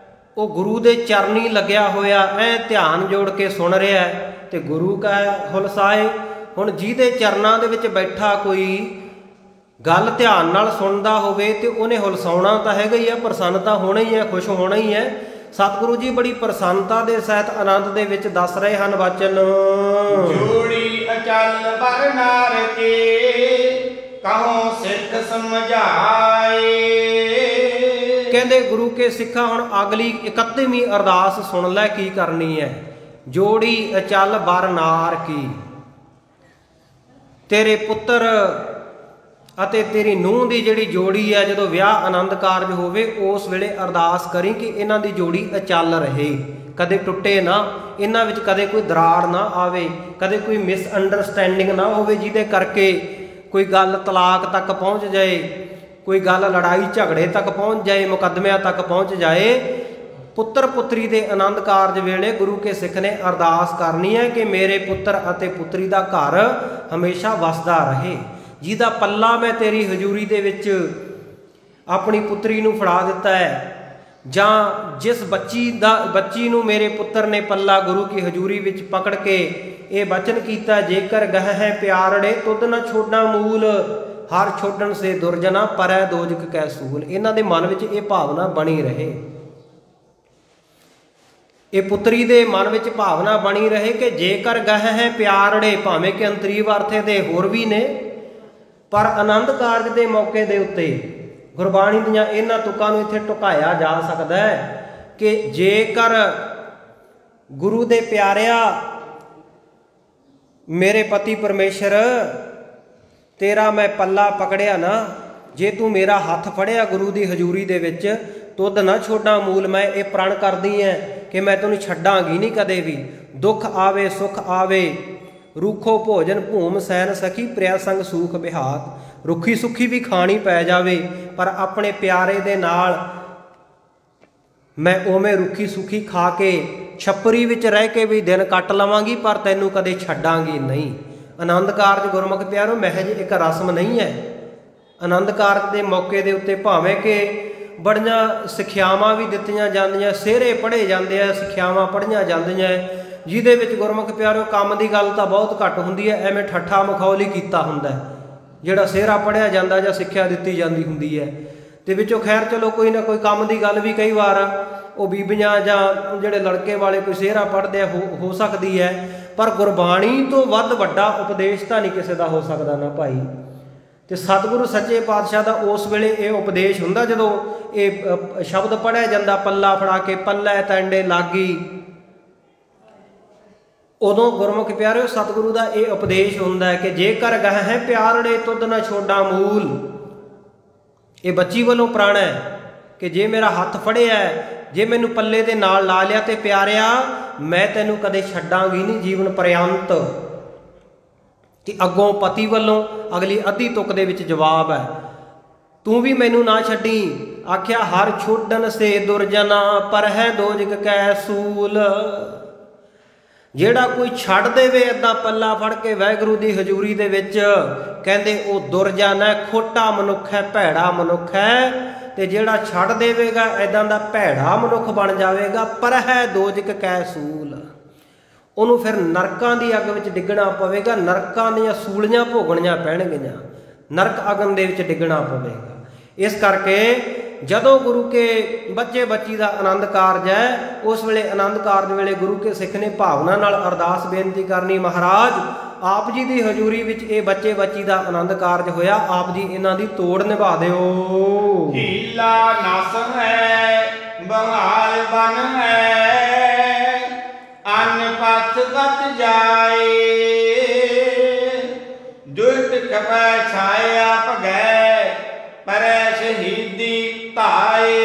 ਉਹ ਗੁਰੂ ਦੇ ਚਰਨੀ ਲੱਗਿਆ ਹੋਇਆ, ਐ ਧਿਆਨ ਜੋੜ ਕੇ ਸੁਣ ਰਿਹਾ ਹੈ ਤੇ ਗੁਰੂ ਕਹਿ ਹੁਲ ਸਾਏ। ਹੁਣ ਜਿਹਦੇ ਚਰਨਾਂ ਦੇ ਵਿੱਚ ਬੈਠਾ ਕੋਈ ਗੱਲ ਧਿਆਨ ਨਾਲ ਸੁਣਦਾ ਹੋਵੇ ਤੇ ਉਹਨੇ ਹੁਲਸਾਉਣਾ ਤਾਂ ਹੈਗਾ ਹੀ ਹੈ, ਪ੍ਰਸੰਨ ਤਾਂ ਹੋਣਾ ਹੀ ਹੈ, ਖੁਸ਼ ਹੋਣਾ ਹੀ ਹੈ। ਸਤਿਗੁਰੂ ਜੀ ਬੜੀ ਪ੍ਰਸੰਨਤਾ ਦੇ ਸਹਿਤ ਆਨੰਦ ਦੇ ਵਿੱਚ ਦੱਸ ਰਹੇ ਹਨ ਵਚਨ। ਜੋੜੀ ਅਚਲ ਬਰ ਨਾਰ ਕੇ ਕਹੋ ਸਿੱਖ ਸਮਝਾਏ। ਕਹਿੰਦੇ ਗੁਰੂ ਕੇ ਸਿੱਖਾਂ ਹੁਣ ਅਗਲੀ 31ਵੀਂ ਅਰਦਾਸ ਸੁਣ ਲੈ ਕੀ ਕਰਨੀ ਹੈ। ਜੋੜੀ ਅਚਲ ਬਰ ਨਾਰ ਕੀ, ਤੇਰੇ ਪੁੱਤਰ ਅਤੇ ਤੇਰੀ ਨੂੰਹ ਦੀ ਜਿਹੜੀ ਜੋੜੀ ਹੈ, ਜਦੋਂ ਵਿਆਹ ਆਨੰਦ ਕਾਰਜ ਹੋਵੇ ਉਸ ਵੇਲੇ ਅਰਦਾਸ ਕਰੀ ਕਿ ਇਹਨਾਂ ਦੀ ਜੋੜੀ ਅਚਲ ਰਹੇ, ਕਦੇ ਟੁੱਟੇ ਨਾ, ਇਹਨਾਂ ਵਿੱਚ ਕਦੇ ਕੋਈ ਦਰਾੜ ਨਾ ਆਵੇ, ਕਦੇ ਕੋਈ ਮਿਸਅੰਡਰਸਟੈਂਡਿੰਗ ਨਾ ਹੋਵੇ ਜਿਹਦੇ ਕਰਕੇ ਕੋਈ ਗੱਲ ਤਲਾਕ ਤੱਕ ਪਹੁੰਚ ਜਾਏ, ਕੋਈ ਗੱਲ ਲੜਾਈ ਝਗੜੇ ਤੱਕ ਪਹੁੰਚ ਜਾਏ, ਮੁਕੱਦਮਿਆਂ ਤੱਕ ਪਹੁੰਚ ਜਾਏ। ਪੁੱਤਰ ਪੁੱਤਰੀ ਦੇ ਆਨੰਦ ਕਾਰਜ ਵੇਲੇ ਗੁਰੂ ਕੇ ਸਿੱਖ ਨੇ ਅਰਦਾਸ ਕਰਨੀ ਹੈ ਕਿ ਮੇਰੇ ਪੁੱਤਰ ਅਤੇ ਪੁੱਤਰੀ ਦਾ ਘਰ ਹਮੇਸ਼ਾ ਵਸਦਾ ਰਹੇ। ਜਿਹਦਾ ਪੱਲਾ ਮੈਂ ਤੇਰੀ ਹਜ਼ੂਰੀ ਦੇ ਵਿੱਚ ਆਪਣੀ ਪੁੱਤਰੀ ਨੂੰ ਫੜਾ ਦਿੱਤਾ ਹੈ, ਜਾਂ ਜਿਸ ਬੱਚੀ ਨੂੰ ਮੇਰੇ ਪੁੱਤਰ ਨੇ ਪੱਲਾ ਗੁਰੂ ਕੀ ਹਜ਼ੂਰੀ ਵਿੱਚ ਪਕੜ ਕੇ ਇਹ ਬਚਨ ਕੀਤਾ, ਜੇਕਰ ਗਹ ਹੈ ਪਿਆਰੜੇ ਤੁਧ ਨਾ ਛੋਡਾ ਮੂਲ, ਹਰ ਛੋਡਣ ਸੇ ਦੁਰਜਨਾ ਪਰੈ ਦੋਜਕ ਕੈ ਸੂਲ। ਇਹਨਾਂ ਦੇ ਮਨ ਵਿੱਚ ਇਹ ਭਾਵਨਾ ਬਣੀ ਰਹੇ, ਇਹ ਪੁੱਤਰੀ ਦੇ ਮਨ ਵਿੱਚ ਭਾਵਨਾ ਬਣੀ ਰਹੇ ਕਿ ਜੇਕਰ ਗਹ ਹੈ ਪਿਆਰੜੇ, ਭਾਵੇਂ ਕਿ ਅੰਤਰੀਵ ਅਰਥ ਦੇ ਹੋਰ ਵੀ ਨੇ, ਪਰ ਆਨੰਦ ਕਾਰਜ ਦੇ ਮੌਕੇ ਦੇ ਉੱਤੇ ਗੁਰਬਾਣੀ ਦੀਆਂ ਇਹਨਾਂ ਤੁਕਾਂ ਨੂੰ ਇੱਥੇ ਢੁਕਾਇਆ ਜਾ ਸਕਦਾ ਹੈ ਕਿ ਜੇਕਰ ਗੁਰੂ ਦੇ ਪਿਆਰਿਆ ਮੇਰੇ ਪਤੀ ਪਰਮੇਸ਼ਰ ਤੇਰਾ ਮੈਂ ਪੱਲਾ ਪਕੜਿਆ ਨਾ, ਜੇ ਤੂੰ ਮੇਰਾ ਹੱਥ ਫੜਿਆ ਗੁਰੂ ਦੀ ਹਜ਼ੂਰੀ ਦੇ ਵਿੱਚ, ਤੁਧ ਨਾ ਛੋਡਾ ਮੂਲ, ਮੈਂ ਇਹ ਪ੍ਰਣ ਕਰਦੀ ਐ ਕਿ ਮੈਂ ਤੈਨੂੰ ਛੱਡਾਂਗੀ ਨਹੀਂ ਕਦੇ ਵੀ। ਦੁੱਖ ਆਵੇ ਸੁਖ ਆਵੇ ਰੂਖੋ ਭੋਜਨ ਭੂਮ ਸੈਨ ਸਖੀ, ਪ੍ਰਿਆ ਸੰਗ ਸੂਖ ਬਿਹਾਤ। ਰੁੱਖੀ ਸੁੱਖੀ ਵੀ ਖਾਣੀ ਪੈ ਜਾਵੇ ਪਰ ਆਪਣੇ ਪਿਆਰੇ ਦੇ ਨਾਲ ਮੈਂ ਉਵੇਂ ਰੁੱਖੀ ਸੁੱਖੀ ਖਾ ਕੇ ਛੱਪਰੀ ਵਿੱਚ ਰਹਿ ਕੇ ਵੀ ਦਿਨ ਕੱਟ ਲਵਾਂਗੀ, ਪਰ ਤੈਨੂੰ ਕਦੇ ਛੱਡਾਂਗੀ ਨਹੀਂ। ਆਨੰਦ ਕਾਰਜ ਗੁਰਮੁਖ ਪਿਆਰੋ ਮਹਿਜ ਇੱਕ ਰਸਮ ਨਹੀਂ ਹੈ। ਆਨੰਦ ਕਾਰਜ ਦੇ ਮੌਕੇ ਦੇ ਉੱਤੇ ਭਾਵੇਂ ਕਿ ਬੜੀਆਂ ਸਿੱਖਿਆਵਾਂ ਵੀ ਦਿੱਤੀਆਂ ਜਾਂਦੀਆਂ, ਸਿਹਰੇ ਪੜ੍ਹੇ ਜਾਂਦੇ ਆ, ਸਿੱਖਿਆਵਾਂ ਪੜ੍ਹੀਆਂ ਜਾਂਦੀਆਂ, ਜਿਹਦੇ ਵਿੱਚ ਗੁਰਮੁਖ ਪਿਆਰਿਓ ਕੰਮ ਦੀ ਗੱਲ ਤਾਂ ਬਹੁਤ ਘੱਟ ਹੁੰਦੀ ਹੈ। ਐਵੇਂ ਠੱਠਾ ਮਖੌਲ ਹੀ ਕੀਤਾ ਹੁੰਦਾ ਜਿਹੜਾ ਸਿਹਰਾ ਪੜ੍ਹਿਆ ਜਾਂਦਾ ਜਾਂ ਸਿੱਖਿਆ ਦਿੱਤੀ ਜਾਂਦੀ ਹੁੰਦੀ ਹੈ। ਤੇ ਵਿੱਚੋਂ ਖੈਰ ਚਲੋ ਕੋਈ ਨਾ ਕੋਈ ਕੰਮ ਦੀ ਗੱਲ ਵੀ ਕਈ ਵਾਰ ਉਹ ਬੀਬੀਆਂ ਜਾਂ ਜਿਹੜੇ ਲੜਕੇ ਵਾਲੇ ਕੋਈ ਸਿਹਰਾ ਪੜ੍ਹਦੇ ਹੋ ਸਕਦੀ ਹੈ, ਪਰ ਗੁਰਬਾਣੀ ਤੋਂ ਵੱਧ ਵੱਡਾ ਉਪਦੇਸ਼ ਤਾਂ ਨਹੀਂ ਕਿਸੇ ਦਾ ਹੋ ਸਕਦਾ ਨਾ ਭਾਈ। ਤੇ ਸਤਿਗੁਰੂ ਸੱਚੇ ਪਾਤਸ਼ਾਹ ਦਾ ਉਸ ਵੇਲੇ ਇਹ ਉਪਦੇਸ਼ ਹੁੰਦਾ ਜਦੋਂ ਇਹ ਸ਼ਬਦ ਪੜ੍ਹਿਆ ਜਾਂਦਾ, ਪੱਲਾ ਫੜਾ ਕੇ ਪੱਲੇ ਟੈਂਡੇ ਲਾਗੀ, ਉਦੋਂ ਗੁਰਮੁਖ ਪਿਆਰਿਓ ਸਤਿਗੁਰੂ ਦਾ ਇਹ ਉਪਦੇਸ਼ ਹੁੰਦਾ ਹੈ ਕਿ ਜੇਕਰ ਗਹ ਹੈ ਪਿਆਰੜੇ ਤੁਧ ਨਾ ਛੋਡਾ ਮੂਲ। ਇਹ ਬੱਚੀ ਵੱਲੋਂ ਪ੍ਰਣ ਹੈ ਕਿ ਜੇ ਮੇਰਾ ਹੱਥ ਫੜਿਆ, ਜੇ ਮੈਨੂੰ ਪੱਲੇ ਦੇ ਨਾਲ ਲਾ ਲਿਆ ਤੇ ਪਿਆਰਿਆ ਮੈਂ ਤੈਨੂੰ ਕਦੇ ਛੱਡਾਂਗੀ ਨਹੀਂ ਜੀਵਨ ਪਰਯੰਤ। ਕਿ ਅੱਗੋਂ ਪਤੀ ਵੱਲੋਂ ਅਗਲੀ ਅੱਧੀ ਤੁਕ ਦੇ ਵਿੱਚ ਜਵਾਬ ਹੈ, ਤੂੰ ਵੀ ਮੈਨੂੰ ਨਾ ਛੱਡੀ। ਆਖਿਆ ਹਰ ਛੋਡਨ ਸੇ ਦੁਰਜਨਾ ਪਰ ਹੈ ਦੋਜਕ ਕੈ ਸੂਲ। ਜਿਹੜਾ ਕੋਈ ਛੱਡ ਦੇਵੇ ਏਦਾਂ ਪੱਲਾ ਫੜ ਕੇ ਵਾਹਿਗੁਰੂ ਦੀ ਹਜ਼ੂਰੀ ਦੇ ਵਿੱਚ, ਕਹਿੰਦੇ ਉਹ ਦੁਰਜਨ ਹੈ, ਖੋਟਾ ਮਨੁੱਖ ਹੈ, ਭੈੜਾ ਮਨੁੱਖ ਹੈ। ਤੇ ਜਿਹੜਾ ਛੱਡ ਦੇਵੇਗਾ ਏਦਾਂ ਦਾ ਭੈੜਾ ਮਨੁੱਖ ਬਣ ਜਾਵੇਗਾ, ਪਰ ਹੈ ਦੋਜਕ ਕੈ ਸੂਲ। ਉਹਨੂੰ ਫਿਰ ਨਰਕਾਂ ਦੀ ਅੱਗ ਵਿੱਚ ਡਿੱਗਣਾ ਪਵੇਗਾ, ਨਰਕਾਂ ਦੀਆਂ ਸੂਲੀਆਂ ਭੋਗਣੀਆਂ ਪੈਣਗੀਆਂ, ਨਰਕ ਅਗਨ ਦੇ ਵਿੱਚ ਡਿੱਗਣਾ ਪਵੇਗਾ। ਇਸ ਕਰਕੇ ਜਦੋਂ ਗੁਰੂ ਕੇ ਬੱਚੇ ਬੱਚੀ ਦਾ ਆਨੰਦ ਕਾਰਜ ਹੈ, ਉਸ ਵੇਲੇ ਆਨੰਦ ਕਾਰਜ ਵੇਲੇ ਗੁਰੂ ਕੇ ਸਿੱਖ ਨੇ ਭਾਵਨਾ ਨਾਲ ਅਰਦਾਸ ਬੇਨਤੀ ਕਰਨੀ, ਮਹਾਰਾਜ ਆਪ ਜੀ ਦੀ ਹਜ਼ੂਰੀ ਵਿੱਚ ਇਹ ਬੱਚੇ ਬੱਚੀ ਦਾ ਆਨੰਦ ਕਾਰਜ ਹੋਇਆ, ਆਪ ਜੀ ਇਹਨਾਂ ਦੀ ਤੋੜ ਨਿਭਾ ਦਿਓ। ਹੀਲਾ ਨਸ ਹੈ ਬਹਾਲ ਬਨ ਹੈ, ਅੰਨ ਪਥ ਗਤ ਜਾਏ, ਦੁਰਤ ਕਪੈ ਛਾਇਆ ਭਗੈ, ਪਰੈ ਸ਼ਹੀਦੀ ਧਾਏ।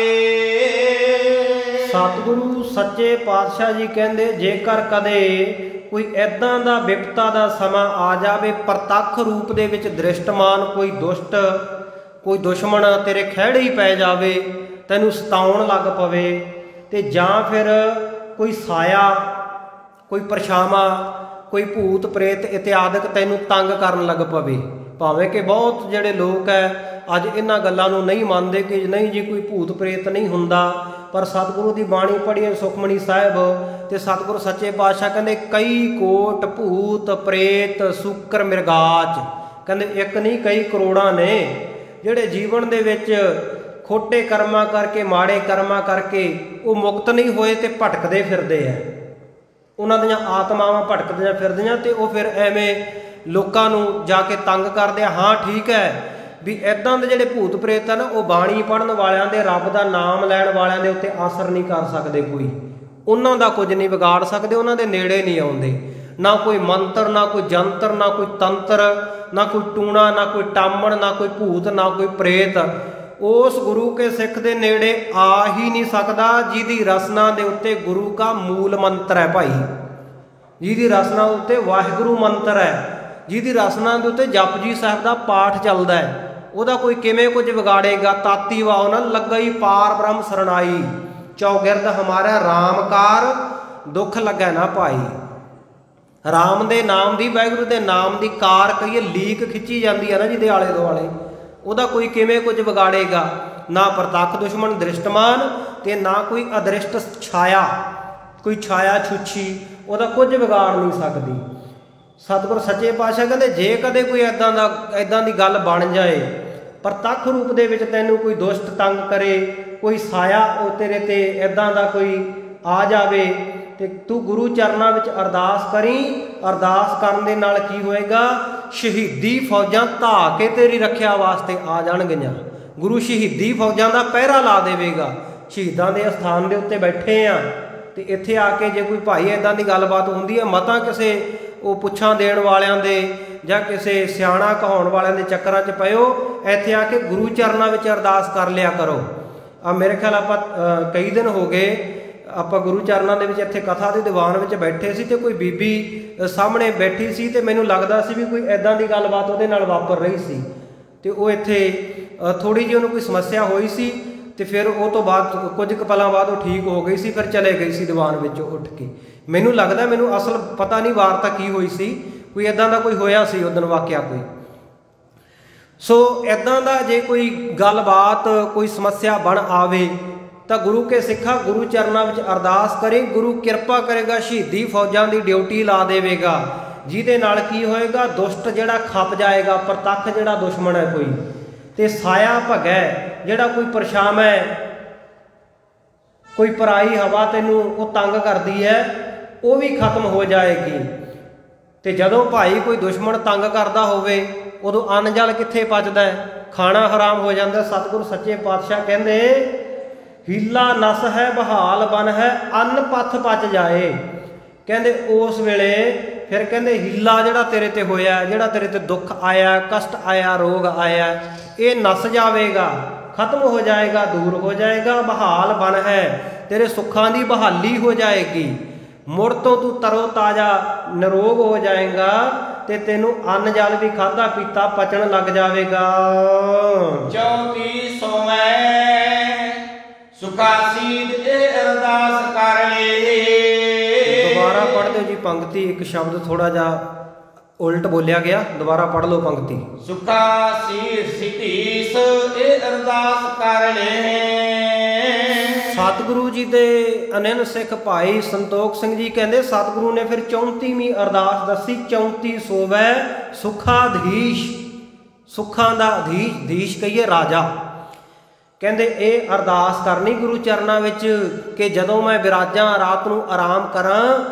ਸਤਿਗੁਰੂ ਸੱਚੇ ਪਾਤਸ਼ਾਹ ਜੀ ਕਹਿੰਦੇ ਜੇਕਰ ਕਦੇ ਕੋਈ ਐਦਾਂ ਦਾ ਵਿਪਤਾ ਦਾ ਸਮਾਂ ਆ ਜਾਵੇ, ਪ੍ਰਤੱਖ ਰੂਪ ਦੇ ਵਿੱਚ ਦ੍ਰਿਸ਼ਟਮਾਨ ਕੋਈ ਦੁਸ਼ਟ, ਕੋਈ ਦੁਸ਼ਮਣ ਤੇਰੇ ਖਹਿੜੇ ਹੀ ਪੈ ਜਾਵੇ, ਤੈਨੂੰ ਸਤਾਉਣ ਲੱਗ ਪਵੇ, ਤੇ ਜਾਂ ਫਿਰ ਕੋਈ ਸਾਇਆ, ਕੋਈ ਪਰਛਾਵਾਂ, ਕੋਈ ਭੂਤ ਪ੍ਰੇਤ ਇਤਿਆਦਿਕ ਤੈਨੂੰ ਤੰਗ ਕਰਨ ਲੱਗ ਪਵੇ। ਭਾਵੇਂ ਕਿ ਬਹੁਤ ਜਿਹੜੇ ਲੋਕ ਹੈ ਅੱਜ ਇਹਨਾਂ ਗੱਲਾਂ ਨੂੰ ਨਹੀਂ ਮੰਨਦੇ ਕਿ ਨਹੀਂ ਜੀ ਕੋਈ ਭੂਤ ਪ੍ਰੇਤ ਨਹੀਂ ਹੁੰਦਾ, ਪਰ ਸਤਿਗੁਰੂ ਦੀ ਬਾਣੀ ਪੜ੍ਹੀਏ ਸੁਖਮਣੀ ਸਾਹਿਬ, ਤੇ ਸਤਿਗੁਰੂ ਸੱਚੇ ਪਾਤਸ਼ਾਹ ਕਹਿੰਦੇ ਕਈ ਕੋਟ ਭੂਤ ਪ੍ਰੇਤ ਸੂਕਰ ਮਿਰਗਾਚ, ਕਹਿੰਦੇ ਇੱਕ ਨਹੀਂ ਕਈ ਕਰੋੜਾਂ ਨੇ ਜਿਹੜੇ ਜੀਵਨ ਦੇ ਵਿੱਚ ਖੋਟੇ ਕਰਮਾਂ ਕਰਕੇ, ਮਾੜੇ ਕਰਮਾਂ ਕਰਕੇ ਉਹ ਮੁਕਤ ਨਹੀਂ ਹੋਏ ਤੇ ਭਟਕਦੇ ਫਿਰਦੇ ਆ, ਉਹਨਾਂ ਦੀਆਂ ਆਤਮਾਵਾਂ ਭਟਕਦੀਆਂ ਫਿਰਦੀਆਂ, ਤੇ ਉਹ ਫਿਰ ਐਵੇਂ ਲੋਕਾਂ ਨੂੰ ਜਾ ਕੇ ਤੰਗ ਕਰਦੇ ਆ। ਹਾਂ ਠੀਕ ਹੈ ਵੀ ਇੱਦਾਂ ਦੇ ਜਿਹੜੇ ਭੂਤ ਪ੍ਰੇਤ ਆ ਨਾ, ਉਹ ਬਾਣੀ ਪੜ੍ਹਨ ਵਾਲਿਆਂ ਦੇ, ਰੱਬ ਦਾ ਨਾਮ ਲੈਣ ਵਾਲਿਆਂ ਦੇ ਉੱਤੇ ਅਸਰ ਨਹੀਂ ਕਰ ਸਕਦੇ, ਕੋਈ ਉਹਨਾਂ ਦਾ ਕੁਝ ਨਹੀਂ ਵਿਗਾੜ ਸਕਦੇ, ਉਹਨਾਂ ਦੇ ਨੇੜੇ ਨਹੀਂ ਆਉਂਦੇ, ਨਾ ਕੋਈ ਮੰਤਰ, ਨਾ ਕੋਈ ਜੰਤਰ, ਨਾ ਕੋਈ ਤੰਤਰ, ਨਾ ਕੋਈ ਟੂਣਾ, ਨਾ ਕੋਈ ਟਾਮਣ, ਨਾ ਕੋਈ ਭੂਤ, ਨਾ ਕੋਈ ਪ੍ਰੇਤ ਉਸ ਗੁਰੂ ਕੇ ਸਿੱਖ ਦੇ ਨੇੜੇ ਆ ਹੀ ਨਹੀਂ ਸਕਦਾ, ਜਿਹਦੀ ਰਸਨਾ ਦੇ ਉੱਤੇ ਗੁਰੂ ਕਾ ਮੂਲ ਮੰਤਰ ਹੈ ਭਾਈ, ਜਿਹਦੀ ਰਸਨਾ ਉੱਤੇ ਵਾਹਿਗੁਰੂ ਮੰਤਰ ਹੈ, ਜਿਹਦੀ ਰਸਨਾ ਦੇ ਉੱਤੇ ਜਪਜੀ ਸਾਹਿਬ ਦਾ ਪਾਠ ਚੱਲਦਾ ਹੈ, ਉਹਦਾ ਕੋਈ ਕਿਵੇਂ ਕੁਝ ਵਿਗਾੜੇਗਾ। ਤਾਤੀ ਵਾਓ ਨਾ ਲੱਗਈ ਪਾਰ ਬ੍ਰਹਮ ਸਰਣਾਈ, ਚੌਗਿਰਦ ਹਮਾਰਾ ਰਾਮਕਾਰ ਦੁੱਖ ਲੱਗਾ ਨਾ ਭਾਈ। ਰਾਮ ਦੇ ਨਾਮ ਦੀ, ਵਾਹਿਗੁਰੂ ਦੇ ਨਾਮ ਦੀ ਕਾਰ ਕਹੀਏ ਲੀਕ ਖਿੱਚੀ ਜਾਂਦੀ ਹੈ ਨਾ ਜਿਹਦੇ ਆਲੇ ਦੁਆਲੇ, ਉਹਦਾ ਕੋਈ ਕਿਵੇਂ ਕੁਝ ਵਿਗਾੜੇਗਾ। ਨਾ ਪ੍ਰਤੱਖ ਦੁਸ਼ਮਣ ਦ੍ਰਿਸ਼ਟਮਾਨ ਤੇ ਨਾ ਕੋਈ ਅਦ੍ਰਿਸ਼ਟ ਛਾਇਆ, ਕੋਈ ਛਾਇਆ ਛੁੱਛੀ ਉਹਦਾ ਕੁਝ ਵਿਗਾੜ ਨਹੀਂ ਸਕਦੀ। ਸਤਿਗੁਰ ਸੱਚੇ ਪਾਤਸ਼ਾਹ ਕਹਿੰਦੇ ਜੇ ਕਦੇ ਕੋਈ ਇੱਦਾਂ ਦੀ ਗੱਲ ਬਣ ਜਾਏ, ਪ੍ਰਤੱਖ ਰੂਪ ਦੇ ਵਿੱਚ ਤੈਨੂੰ ਕੋਈ ਦੁਸ਼ਟ ਤੰਗ ਕਰੇ, ਕੋਈ ਸਾਇਆ ਉਹ ਤੇਰੇ ਤੇ ਇੱਦਾਂ ਦਾ ਕੋਈ ਆ ਜਾਵੇ, ਤੇ ਤੂੰ ਗੁਰੂ ਚਰਨਾਂ ਵਿੱਚ ਅਰਦਾਸ ਕਰੀ। ਅਰਦਾਸ ਕਰਨ ਦੇ ਨਾਲ ਕੀ ਹੋਏਗਾ, ਸ਼ਹੀਦੀ ਫੌਜਾਂ ਧਾ ਕੇ ਤੇਰੀ ਰੱਖਿਆ ਵਾਸਤੇ ਆ ਜਾਣਗੀਆਂ। ਗੁਰੂ ਸ਼ਹੀਦੀ ਫੌਜਾਂ ਦਾ ਪਹਿਰਾ ਲਾ ਦੇਵੇਗਾ। ਸ਼ਹੀਦਾਂ ਦੇ ਅਸਥਾਨ ਦੇ ਉੱਤੇ ਬੈਠੇ ਆ ਤੇ ਇੱਥੇ ਆ ਕੇ ਜੇ ਕੋਈ ਭਾਈ ਇੱਦਾਂ ਦੀ ਗੱਲਬਾਤ ਹੁੰਦੀ ਹੈ, ਮਤਾਂ ਕਿਸੇ ਉਹ ਪੁੱਛਾਂ ਦੇਣ ਵਾਲਿਆਂ ਦੇ ਜਾਂ ਕਿਸੇ ਸਿਆਣਾ ਕਹਾਉਣ ਵਾਲਿਆਂ ਦੇ ਚੱਕਰਾਂ 'ਚ ਪਇਓ, ਇੱਥੇ ਆ ਕੇ ਗੁਰੂ ਚਰਨਾਂ ਵਿੱਚ ਅਰਦਾਸ ਕਰ ਲਿਆ ਕਰੋ। ਮੇਰੇ ਖਿਆਲ ਆਪਾਂ ਕਈ ਦਿਨ ਹੋ ਗਏ ਆਪਾਂ ਗੁਰੂ ਚਰਨਾਂ ਦੇ ਵਿੱਚ ਇੱਥੇ ਕਥਾ ਦੇ ਦੀਵਾਨ ਵਿੱਚ ਬੈਠੇ ਸੀ ਤੇ ਕੋਈ ਬੀਬੀ ਸਾਹਮਣੇ ਬੈਠੀ ਸੀ ਤੇ ਮੈਨੂੰ ਲੱਗਦਾ ਸੀ ਵੀ ਕੋਈ ਇੱਦਾਂ ਦੀ ਗੱਲਬਾਤ ਉਹਦੇ ਨਾਲ ਵਾਪਰ ਰਹੀ ਸੀ ਤੇ ਉਹ ਇੱਥੇ ਥੋੜ੍ਹੀ ਜਿਹੀ ਉਹਨੂੰ ਕੋਈ ਸਮੱਸਿਆ ਹੋਈ ਸੀ ਤੇ ਫਿਰ ਉਹ ਤੋਂ ਬਾਅਦ ਕੁਝ ਕੁ ਪਲਾਂ ਬਾਅਦ ਉਹ ਠੀਕ ਹੋ ਗਈ ਸੀ, ਫਿਰ ਚਲੇ ਗਈ ਸੀ ਦੀਵਾਨ ਵਿੱਚੋਂ ਉੱਠ ਕੇ। ਮੈਨੂੰ ਲੱਗਦਾ, ਮੈਨੂੰ ਅਸਲ ਪਤਾ ਨਹੀਂ ਵਾਰਤਾ ਕੀ ਹੋਈ ਸੀ, ਕੋਈ ਇੱਦਾਂ ਦਾ ਕੋਈ ਹੋਇਆ ਸੀ ਉਦਣ ਵਾਕਿਆ ਕੋਈ। ਸੋ ਇੱਦਾਂ ਦਾ ਜੇ ਕੋਈ ਗੱਲਬਾਤ ਕੋਈ ਸਮੱਸਿਆ ਬਣ ਆਵੇ ਤਾਂ ਗੁਰੂ ਕੇ ਸਿੱਖਾਂ ਗੁਰੂ ਚਰਨਾਂ ਵਿੱਚ ਅਰਦਾਸ ਕਰੇ, ਗੁਰੂ ਕਿਰਪਾ ਕਰੇਗਾ, ਸ਼ਹੀਦੀ ਫੌਜਾਂ ਦੀ ਡਿਊਟੀ ਲਾ ਦੇਵੇਗਾ, ਜਿਹਦੇ ਨਾਲ ਕੀ ਹੋਏਗਾ, ਦੁਸ਼ਟ ਜਿਹੜਾ ਖੱਪ ਜਾਏਗਾ, ਪ੍ਰਤੱਖ ਜਿਹੜਾ ਦੁਸ਼ਮਣ ਹੈ ਕੋਈ, ਤੇ ਸਾਇਆ ਭਗੈ ਜਿਹੜਾ ਕੋਈ ਪਰਛਾਵਾਂ ਕੋਈ ਪਰਾਈ ਹਵਾ ਤੈਨੂੰ ਉਹ ਤੰਗ ਕਰਦੀ ਹੈ, ਉਹ ਵੀ ਖਤਮ ਹੋ ਜਾਏਗੀ। ਤੇ ਜਦੋਂ ਭਾਈ ਕੋਈ ਦੁਸ਼ਮਣ ਤੰਗ ਕਰਦਾ ਹੋਵੇ ਉਦੋਂ ਅੰਨ ਜਲ ਕਿੱਥੇ ਪਚਦਾ ਹੈ, ਖਾਣਾ ਹਰਾਮ ਹੋ ਜਾਂਦਾ। ਸਤਿਗੁਰੂ ਸੱਚੇ ਪਾਤਸ਼ਾਹ ਕਹਿੰਦੇ ਹੀਲਾ ਨਸ ਹੈ ਬਹਾਲ ਬਨ ਹੈ ਅੰਨ ਪੱਥ ਪਚ ਜਾਏ। ਕਹਿੰਦੇ ਉਸ ਵੇਲੇ ਫਿਰ ਕਹਿੰਦੇ ਹੀਲਾ ਜਿਹੜਾ ਤੇਰੇ ਤੇ ਹੋਇਆ, ਜਿਹੜਾ ਤੇਰੇ ਤੇ ਦੁੱਖ ਆਇਆ, ਕਸ਼ਟ ਆਇਆ, ਰੋਗ ਆਇਆ, ਇਹ ਨਸ ਜਾਵੇਗਾ, ਖਤਮ ਹੋ ਜਾਏਗਾ, ਦੂਰ ਹੋ ਜਾਏਗਾ। ਬਹਾਲ ਬਨ ਹੈ, ਤੇਰੇ ਸੁੱਖਾਂ ਦੀ ਬਹਾਲੀ ਹੋ ਜਾਏਗੀ, ਮੁੜ ਤੋਂ ਤੂੰ ਤਰੋ ਤਾਜ਼ਾ ਨਿਰੋਗ ਹੋ ਜਾਏਗਾ ਤੇ ਤੈਨੂੰ ਅੰਨ ਜਲ ਵੀ ਖਾਧਾ ਪੀਤਾ ਪਚਣ ਲੱਗ ਜਾਵੇਗਾ। 34 ਸੋਮੈ ਸੁਖਾਸੀਦ ਇਹ ਅਰਦਾਸ ਕਰ ਲੈ। ਦੁਬਾਰਾ ਪੜ੍ਹ ਦਿਓ ਜੀ ਪੰਕਤੀ, ਇੱਕ ਸ਼ਬਦ ਥੋੜਾ ਜਿਹਾ ਉਲਟ ਬੋਲਿਆ ਗਿਆ, ਦੁਬਾਰਾ ਪੜ੍ਹ ਲਓ ਪੰਕਤੀ। ਸੁਖਾਸੀਦ ਸਿਧੀਸ ਇਹ ਅਰਦਾਸ ਕਰ ਲੈ। ਸਤਿਗੁਰੂ ਜੀ ਦੇ ਅਨੰਨ ਸਿੱਖ ਭਾਈ ਸੰਤੋਖ ਸਿੰਘ ਜੀ ਕਹਿੰਦੇ ਸਤਿਗੁਰੂ ਨੇ ਫਿਰ 34ਵੀਂ ਅਰਦਾਸ ਦੱਸੀ। 34 ਸੋਵੈ ਸੁਖਾਧੀਸ਼, ਸੁੱਖਾਂ ਦਾ ਅਧੀਸ਼ ਕਹੀਏ ਰਾਜਾ। ਕਹਿੰਦੇ ਇਹ ਅਰਦਾਸ ਕਰਨੀ ਗੁਰੂ ਚਰਨਾਂ ਵਿੱਚ ਕਿ ਜਦੋਂ ਮੈਂ ਵਿਰਾਜਾਂ ਰਾਤ ਨੂੰ ਆਰਾਮ ਕਰਾਂ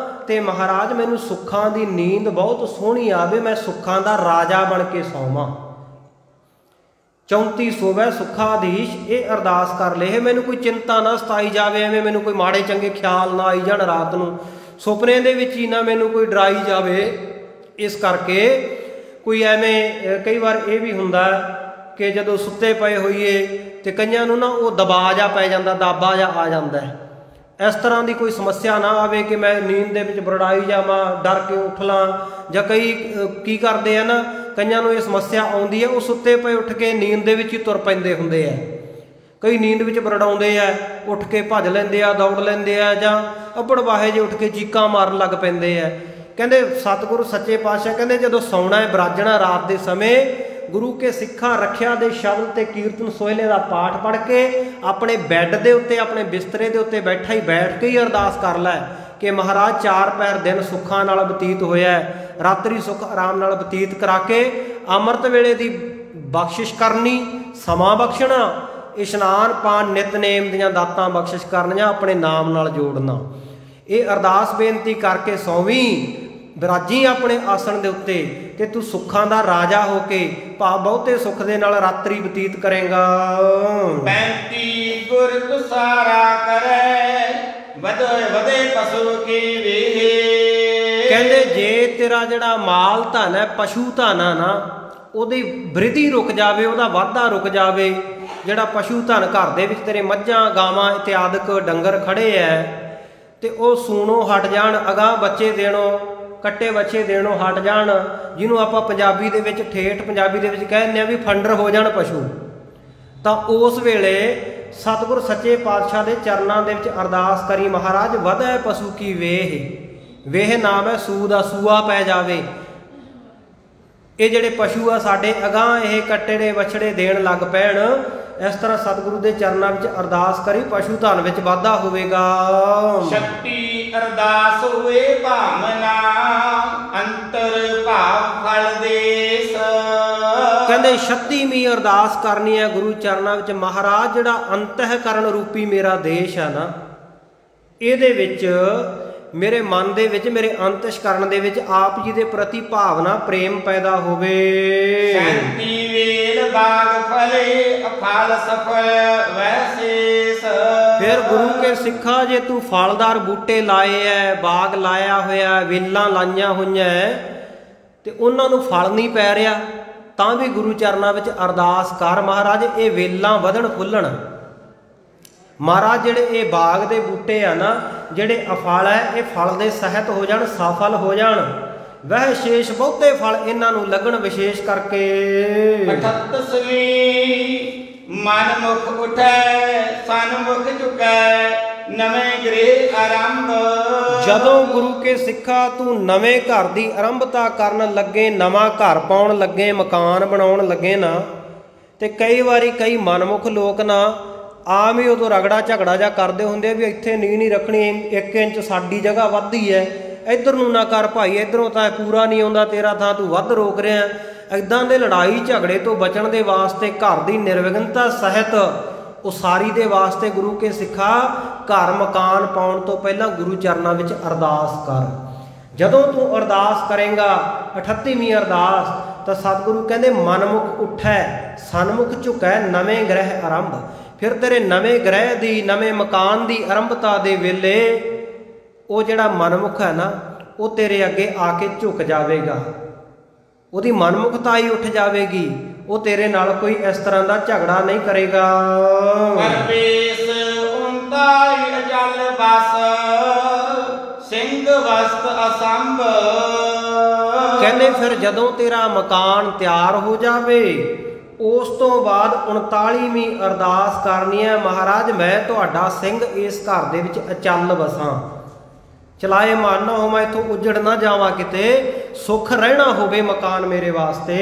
ਤੇ ਮਹਾਰਾਜ ਮੈਨੂੰ ਸੁੱਖਾਂ ਦੀ ਨੀਂਦ ਬਹੁਤ ਸੋਹਣੀ ਆਵੇ, ਮੈਂ ਸੁੱਖਾਂ ਦਾ ਰਾਜਾ ਬਣ ਕੇ ਸੌਵਾਂ। 34 ਸੋਵੈ ਸੁਖਾਧੀਸ਼ ਇਹ ਅਰਦਾਸ ਕਰ ਲਏ, ਮੈਨੂੰ ਕੋਈ ਚਿੰਤਾ ਨਾ ਸਤਾਈ ਜਾਵੇ, ਐਵੇਂ ਮੈਨੂੰ ਕੋਈ ਮਾੜੇ ਚੰਗੇ ਖਿਆਲ ਨਾ ਆਈ ਜਾਣ, ਰਾਤ ਨੂੰ ਸੁਪਨੇ ਦੇ ਵਿੱਚ ਹੀ ਨਾ ਮੈਨੂੰ ਕੋਈ ਡਰਾਈ ਜਾਵੇ। ਇਸ ਕਰਕੇ ਕੋਈ ਐਵੇਂ ਕਈ ਵਾਰ ਇਹ ਵੀ ਹੁੰਦਾ ਕਿ ਜਦੋਂ ਸੁੱਤੇ ਪਏ ਹੋਈਏ ਤੇ ਕਈਆਂ ਨੂੰ ਨਾ ਉਹ ਦਬਾਅ ਜਾ ਪੈ ਜਾਂਦਾ, ਦਾਬਾ ਜਾ ਆ ਜਾਂਦਾ। ਇਸ ਤਰ੍ਹਾਂ ਦੀ ਕੋਈ ਸਮੱਸਿਆ ਨਾ ਆਵੇ ਕਿ ਮੈਂ ਨੀਂਦ ਦੇ ਵਿੱਚ ਬਰੜਾਈ ਜਾਵਾਂ, ਡਰ ਕੇ ਉੱਠ ਲਾਂ। ਜਾਂ ਕਈ ਕੀ ਕਰਦੇ ਆ ਨਾ, ਕਈਆਂ ਨੂੰ ਇਹ ਸਮੱਸਿਆ ਆਉਂਦੀ ਹੈ, ਉਹ ਸੁੱਤੇ ਪਏ ਉੱਠ ਕੇ ਨੀਂਦ ਦੇ ਵਿੱਚ ਹੀ ਤੁਰ ਪੈਂਦੇ ਹੁੰਦੇ ਆ। ਕਈ ਨੀਂਦ ਵਿੱਚ ਬਰੜਾਉਂਦੇ ਆ, ਉੱਠ ਕੇ ਭੱਜ ਲੈਂਦੇ ਆ, ਦੌੜ ਲੈਂਦੇ ਆ, ਜਾਂ ਅੱਬੜ ਵਾਹੇ ਜੇ ਉੱਠ ਕੇ ਚੀਕਾਂ ਮਾਰਨ ਲੱਗ ਪੈਂਦੇ ਆ। ਕਹਿੰਦੇ ਸਤਿਗੁਰੂ ਸੱਚੇ ਪਾਤਸ਼ਾਹ ਕਹਿੰਦੇ ਜਦੋਂ ਸੌਣਾ ਹੈ, ਬਰਾਜਣਾ ਰਾਤ ਦੇ ਸਮੇਂ, ਗੁਰੂ ਕੇ ਸਿੱਖਾਂ ਰੱਖਿਆ ਦੇ ਸ਼ਬਦ ਤੇ ਕੀਰਤਨ ਸੋਹਿਲੇ ਦਾ ਪਾਠ ਪੜ੍ਹ ਕੇ ਆਪਣੇ ਬੈੱਡ ਦੇ ਉੱਤੇ, ਆਪਣੇ ਬਿਸਤਰੇ ਦੇ ਉੱਤੇ ਬੈਠਾ ਹੀ ਬੈਠ ਕੇ ਹੀ ਅਰਦਾਸ ਕਰ ਲੈ ਕਿ ਮਹਾਰਾਜ 4 ਪਹਿਰ ਦਿਨ ਸੁੱਖਾਂ ਨਾਲ ਬਤੀਤ ਹੋਇਆ, ਰਾਤਰੀ ਸੁੱਖ ਆਰਾਮ ਨਾਲ ਬਤੀਤ ਕਰਾ ਕੇ ਅੰਮ੍ਰਿਤ ਵੇਲੇ ਦੀ ਬਖਸ਼ਿਸ਼ ਕਰਨੀ, ਸਮਾਂ ਬਖਸ਼ਣਾ, ਇਸ਼ਨਾਨ ਪਾਨ ਨਿਤਨੇਮ ਦੀਆਂ ਦਾਤਾਂ ਬਖਸ਼ਿਸ਼ ਕਰਨੀਆਂ, ਆਪਣੇ ਨਾਮ ਨਾਲ ਜੋੜਨਾ। ਇਹ ਅਰਦਾਸ ਬੇਨਤੀ ਕਰਕੇ ਸੌਵੀਂ, ਵਿਰਾਜੀ ਆਪਣੇ ਆਸਣ ਦੇ ਉੱਤੇ ਤੇ ਤੂੰ ਸੁੱਖਾਂ ਦਾ ਰਾਜਾ ਹੋ ਕੇ ਭਾਵ ਬਹੁਤੇ ਸੁੱਖ ਦੇ ਨਾਲ ਰਾਤਰੀ ਬਤੀਤ ਕਰੇਗਾ। 35 ਗੁਰ ਤੁਸਾਰਾ ਕਰੈ ਵਧੇ ਪਸ਼ੂ ਕੀ ਵੇਹ। ਕਹਿੰਦੇ ਜੇ ਤੇਰਾ ਜਿਹੜਾ ਮਾਲ ਧਨ ਹੈ, ਪਸ਼ੂ ਧਨ ਆ ਨਾ, ਉਹਦੀ ਬ੍ਰਿਧੀ ਰੁਕ ਜਾਵੇ, ਉਹਦਾ ਵਾਧਾ ਰੁਕ ਜਾਵੇ। ਜਿਹੜਾ ਪਸ਼ੂ ਧਨ ਘਰ ਦੇ ਵਿੱਚ ਤੇਰੇ ਮੱਝਾਂ ਗਾਵਾਂ ਇਤਿਆਦਿਕ ਡੰਗਰ ਖੜੇ ਐ ਤੇ ਉਹ ਸੂਣੋਂ ਹਟ ਜਾਣ, ਅਗਾਂਹ ਬੱਚੇ ਦੇਣੋਂ, ਕੱਟੇ ਬੱਚੇ ਦੇਣੋਂ ਹਟ ਜਾਣ, ਜਿਹਨੂੰ ਆਪਾਂ ਪੰਜਾਬੀ ਦੇ ਵਿੱਚ ਠੇਠ ਪੰਜਾਬੀ ਦੇ ਵਿੱਚ ਕਹਿ ਦਿੰਦੇ ਆ ਵੀ ਫੰਡਰ ਹੋ ਜਾਣ ਪਸ਼ੂ, ਤਾਂ ਉਸ ਵੇਲੇ ਸਤਿਗੁਰ ਸੱਚੇ ਪਾਤਸ਼ਾਹ ਦੇ ਚਰਨਾਂ ਦੇ ਵਿੱਚ ਅਰਦਾਸ ਕਰੀ, ਮਹਾਰਾਜ ਵਧੈ ਪਸ਼ੂ ਕੀ ਵੇਹ। ਵੇਹ ਨਾਮ ਹੈ ਸੂ ਦਾ, ਸੂਆ ਪੈ ਜਾਵੇ। ਇਹ ਜਿਹੜੇ ਪਸ਼ੂ ਆ ਸਾਡੇ ਅਗਾਂਹ ਇਹ ਕੱਟੜੇ ਵਛੜੇ ਦੇਣ ਲੱਗ ਪੈਣ। ਇਸ ਤਰ੍ਹਾਂ ਸਤਿਗੁਰੂ ਦੇ ਚਰਨਾਂ ਵਿੱਚ ਅਰਦਾਸ ਕਰੀ, ਪਸ਼ੂ ਧਨ ਵਿੱਚ ਵਾਧਾ ਹੋਵੇਗਾ। ਸ਼ਕਤੀ ਅਰਦਾਸ ਹੋਏ ਭਾਵਨਾ, ਅੰਤਰ ਭਾਵ ਫਲ ਦੇਸ। ਕਹਿੰਦੇ 36ਵੀਂ ਅਰਦਾਸ ਕਰਨੀ ਹੈ ਗੁਰੂ ਚਰਨਾਂ ਵਿੱਚ। ਮਹਾਰਾਜ ਜਿਹੜਾ ਅੰਤਹਿਕਰਨ ਰੂਪੀ ਮੇਰਾ ਦੇਸ਼ ਹੈ ਨਾ, ਇਹਦੇ ਵਿੱਚ ਮੇਰੇ ਮਨ ਦੇ ਵਿੱਚ, ਮੇਰੇ ਅੰਤਿਸ਼ਕਰਨ ਦੇ ਵਿੱਚ ਆਪ ਜੀ ਦੇ ਪ੍ਰਤੀ ਭਾਵਨਾ ਪ੍ਰੇਮ ਪੈਦਾ ਹੋਵੇ। ਸ਼ਾਂਤੀ ਵੇਲ ਬਾਗ ਫਲੇ, ਅਫਲ ਸਫਲ ਵੈਸੇਸ। ਫਿਰ ਗੁਰੂ ਕੇ ਸਿੱਖਾ, ਜੇ ਤੂੰ ਫਲਦਾਰ ਬੂਟੇ ਲਾਏ ਐ, ਬਾਗ ਲਾਇਆ ਹੋਇਆ, ਵੇਲਾਂ ਲਾਈਆਂ ਹੋਈਆਂ ਤੇ ਉਹਨਾਂ ਨੂੰ ਫਲ ਨਹੀਂ ਪੈ ਰਿਹਾ, ਤਾਂ ਵੀ ਗੁਰੂ ਚਰਨਾਂ ਵਿੱਚ ਅਰਦਾਸ ਕਰ, ਮਹਾਰਾਜ ਇਹ ਵੇਲਾਂ ਵਧਣ ਫੁੱਲਣ। ਮਹਾਰਾਜ ਜਿਹੜੇ ਇਹ ਬਾਗ ਦੇ ਬੂਟੇ ਆ ਨਾ, ਜਿਹੜੇ ਅਫਲ ਹੈ, ਇਹ ਫਲ ਦੇ ਸਹਿਤ ਹੋ ਜਾਣ, ਸਫਲ ਹੋ ਜਾਣ। ਵਹਿ ਸ਼ੇਸ਼ ਬਹੁਤੇ ਫਲ ਇਹਨਾਂ ਨੂੰ ਲੱਗਣ ਵਿਸ਼ੇਸ਼ ਕਰਕੇ। 38ਵੀਂ ਮਨ ਮੁਖ ਉਠੈ, ਸਨਮੁਖ ਝੁਕੈ, ਨਵੇਂ ਗ੍ਰਹਿ ਆਰੰਭ। ਜਦੋਂ ਗੁਰੂ ਕੇ ਸਿੱਖਾ ਤੂੰ ਨਵੇਂ ਘਰ ਦੀ ਆਰੰਭਤਾ ਕਰਨ ਲੱਗੇ, ਨਵਾਂ ਘਰ ਪਾਉਣ ਲੱਗੇ, ਮਕਾਨ ਬਣਾਉਣ ਲੱਗੇ ਨਾ, ਤੇ ਕਈ ਵਾਰੀ ਕਈ ਮਨਮੁਖ ਲੋਕ ਨਾ ਆਮ ਹੀ ਉਦੋਂ ਰਗੜਾ ਝਗੜਾ ਜਾ ਕਰਦੇ ਹੁੰਦੇ ਆ ਵੀ ਇੱਥੇ ਨੀਂਹ ਨਹੀਂ ਰੱਖਣੀ, 1 ਇੰਚ ਸਾਡੀ ਜਗ੍ਹਾ ਵੱਧਦੀ ਹੈ, ਇੱਧਰ ਨੂੰ ਨਾ ਕਰ ਭਾਈ, ਇੱਧਰੋਂ ਤਾਂ ਪੂਰਾ ਨਹੀਂ ਆਉਂਦਾ ਤੇਰਾ ਥਾਂ, ਤੂੰ ਵੱਧ ਰੋਕ ਰਿਹਾ। ਇੱਦਾਂ ਦੇ ਲੜਾਈ ਝਗੜੇ ਤੋਂ ਬਚਣ ਦੇ ਵਾਸਤੇ, ਘਰ ਦੀ ਨਿਰਵਿਘਨਤਾ ਸਹਿਤ ਉਸਾਰੀ ਦੇ ਵਾਸਤੇ ਗੁਰੂ ਕੇ ਸਿੱਖਾ ਘਰ ਮਕਾਨ ਪਾਉਣ ਤੋਂ ਪਹਿਲਾਂ ਗੁਰੂ ਚਰਨਾਂ ਵਿੱਚ ਅਰਦਾਸ ਕਰ। ਜਦੋਂ ਤੂੰ ਅਰਦਾਸ ਕਰੇਂਗਾ 38ਵੀਂ ਅਰਦਾਸ, ਤਾਂ ਸਤਿਗੁਰੂ ਕਹਿੰਦੇ ਮਨਮੁਖ ਉੱਠੈ, ਸਨਮੁਖ ਝੁਕੈ, ਨਵੇਂ ਗ੍ਰਹਿ ਆਰੰਭ। ਫਿਰ ਤੇਰੇ ਨਵੇਂ ਗ੍ਰਹਿ ਦੀ, ਨਵੇਂ ਮਕਾਨ ਦੀ ਆਰੰਭਤਾ ਦੇ ਵੇਲੇ ਉਹ ਜਿਹੜਾ ਮਨਮੁਖ ਹੈ ਨਾ, ਉਹ ਤੇਰੇ ਅੱਗੇ ਆ ਕੇ ਝੁਕ ਜਾਵੇਗਾ, ਉਹਦੀ ਮਨਮੁਖਤਾ ਹੀ ਉੱਠ ਜਾਵੇਗੀ, ਉਹ ਤੇਰੇ ਨਾਲ ਕੋਈ ਇਸ ਤਰ੍ਹਾਂ ਦਾ ਝਗੜਾ ਨਹੀਂ ਕਰੇਗਾ। ਪਰਵੇਸ 39 ਅਜਲ ਬਸ, ਸਿੰਘ ਵਸਤ ਅਸੰਭ। ਕਹਿੰਦੇ ਫਿਰ ਜਦੋਂ ਤੇਰਾ ਮਕਾਨ ਤਿਆਰ ਹੋ ਜਾਵੇ, ਉਸ ਤੋਂ ਬਾਅਦ 39ਵੀਂ ਅਰਦਾਸ ਕਰਨੀ ਹੈ, ਮਹਾਰਾਜ ਮੈਂ ਤੁਹਾਡਾ ਸਿੰਘ ਇਸ ਘਰ ਦੇ ਵਿੱਚ ਅਚਲ ਵਸਾਂ, ਚਲਾਏ ਮਨ ਨਾ ਹੋਵਾਂ, ਇੱਥੋਂ ਉੱਜੜ ਨਾ ਜਾਵਾਂ, ਕਿਤੇ ਸੁੱਖ ਰਹਿਣਾ ਹੋਵੇ ਮਕਾਨ ਮੇਰੇ ਵਾਸਤੇ।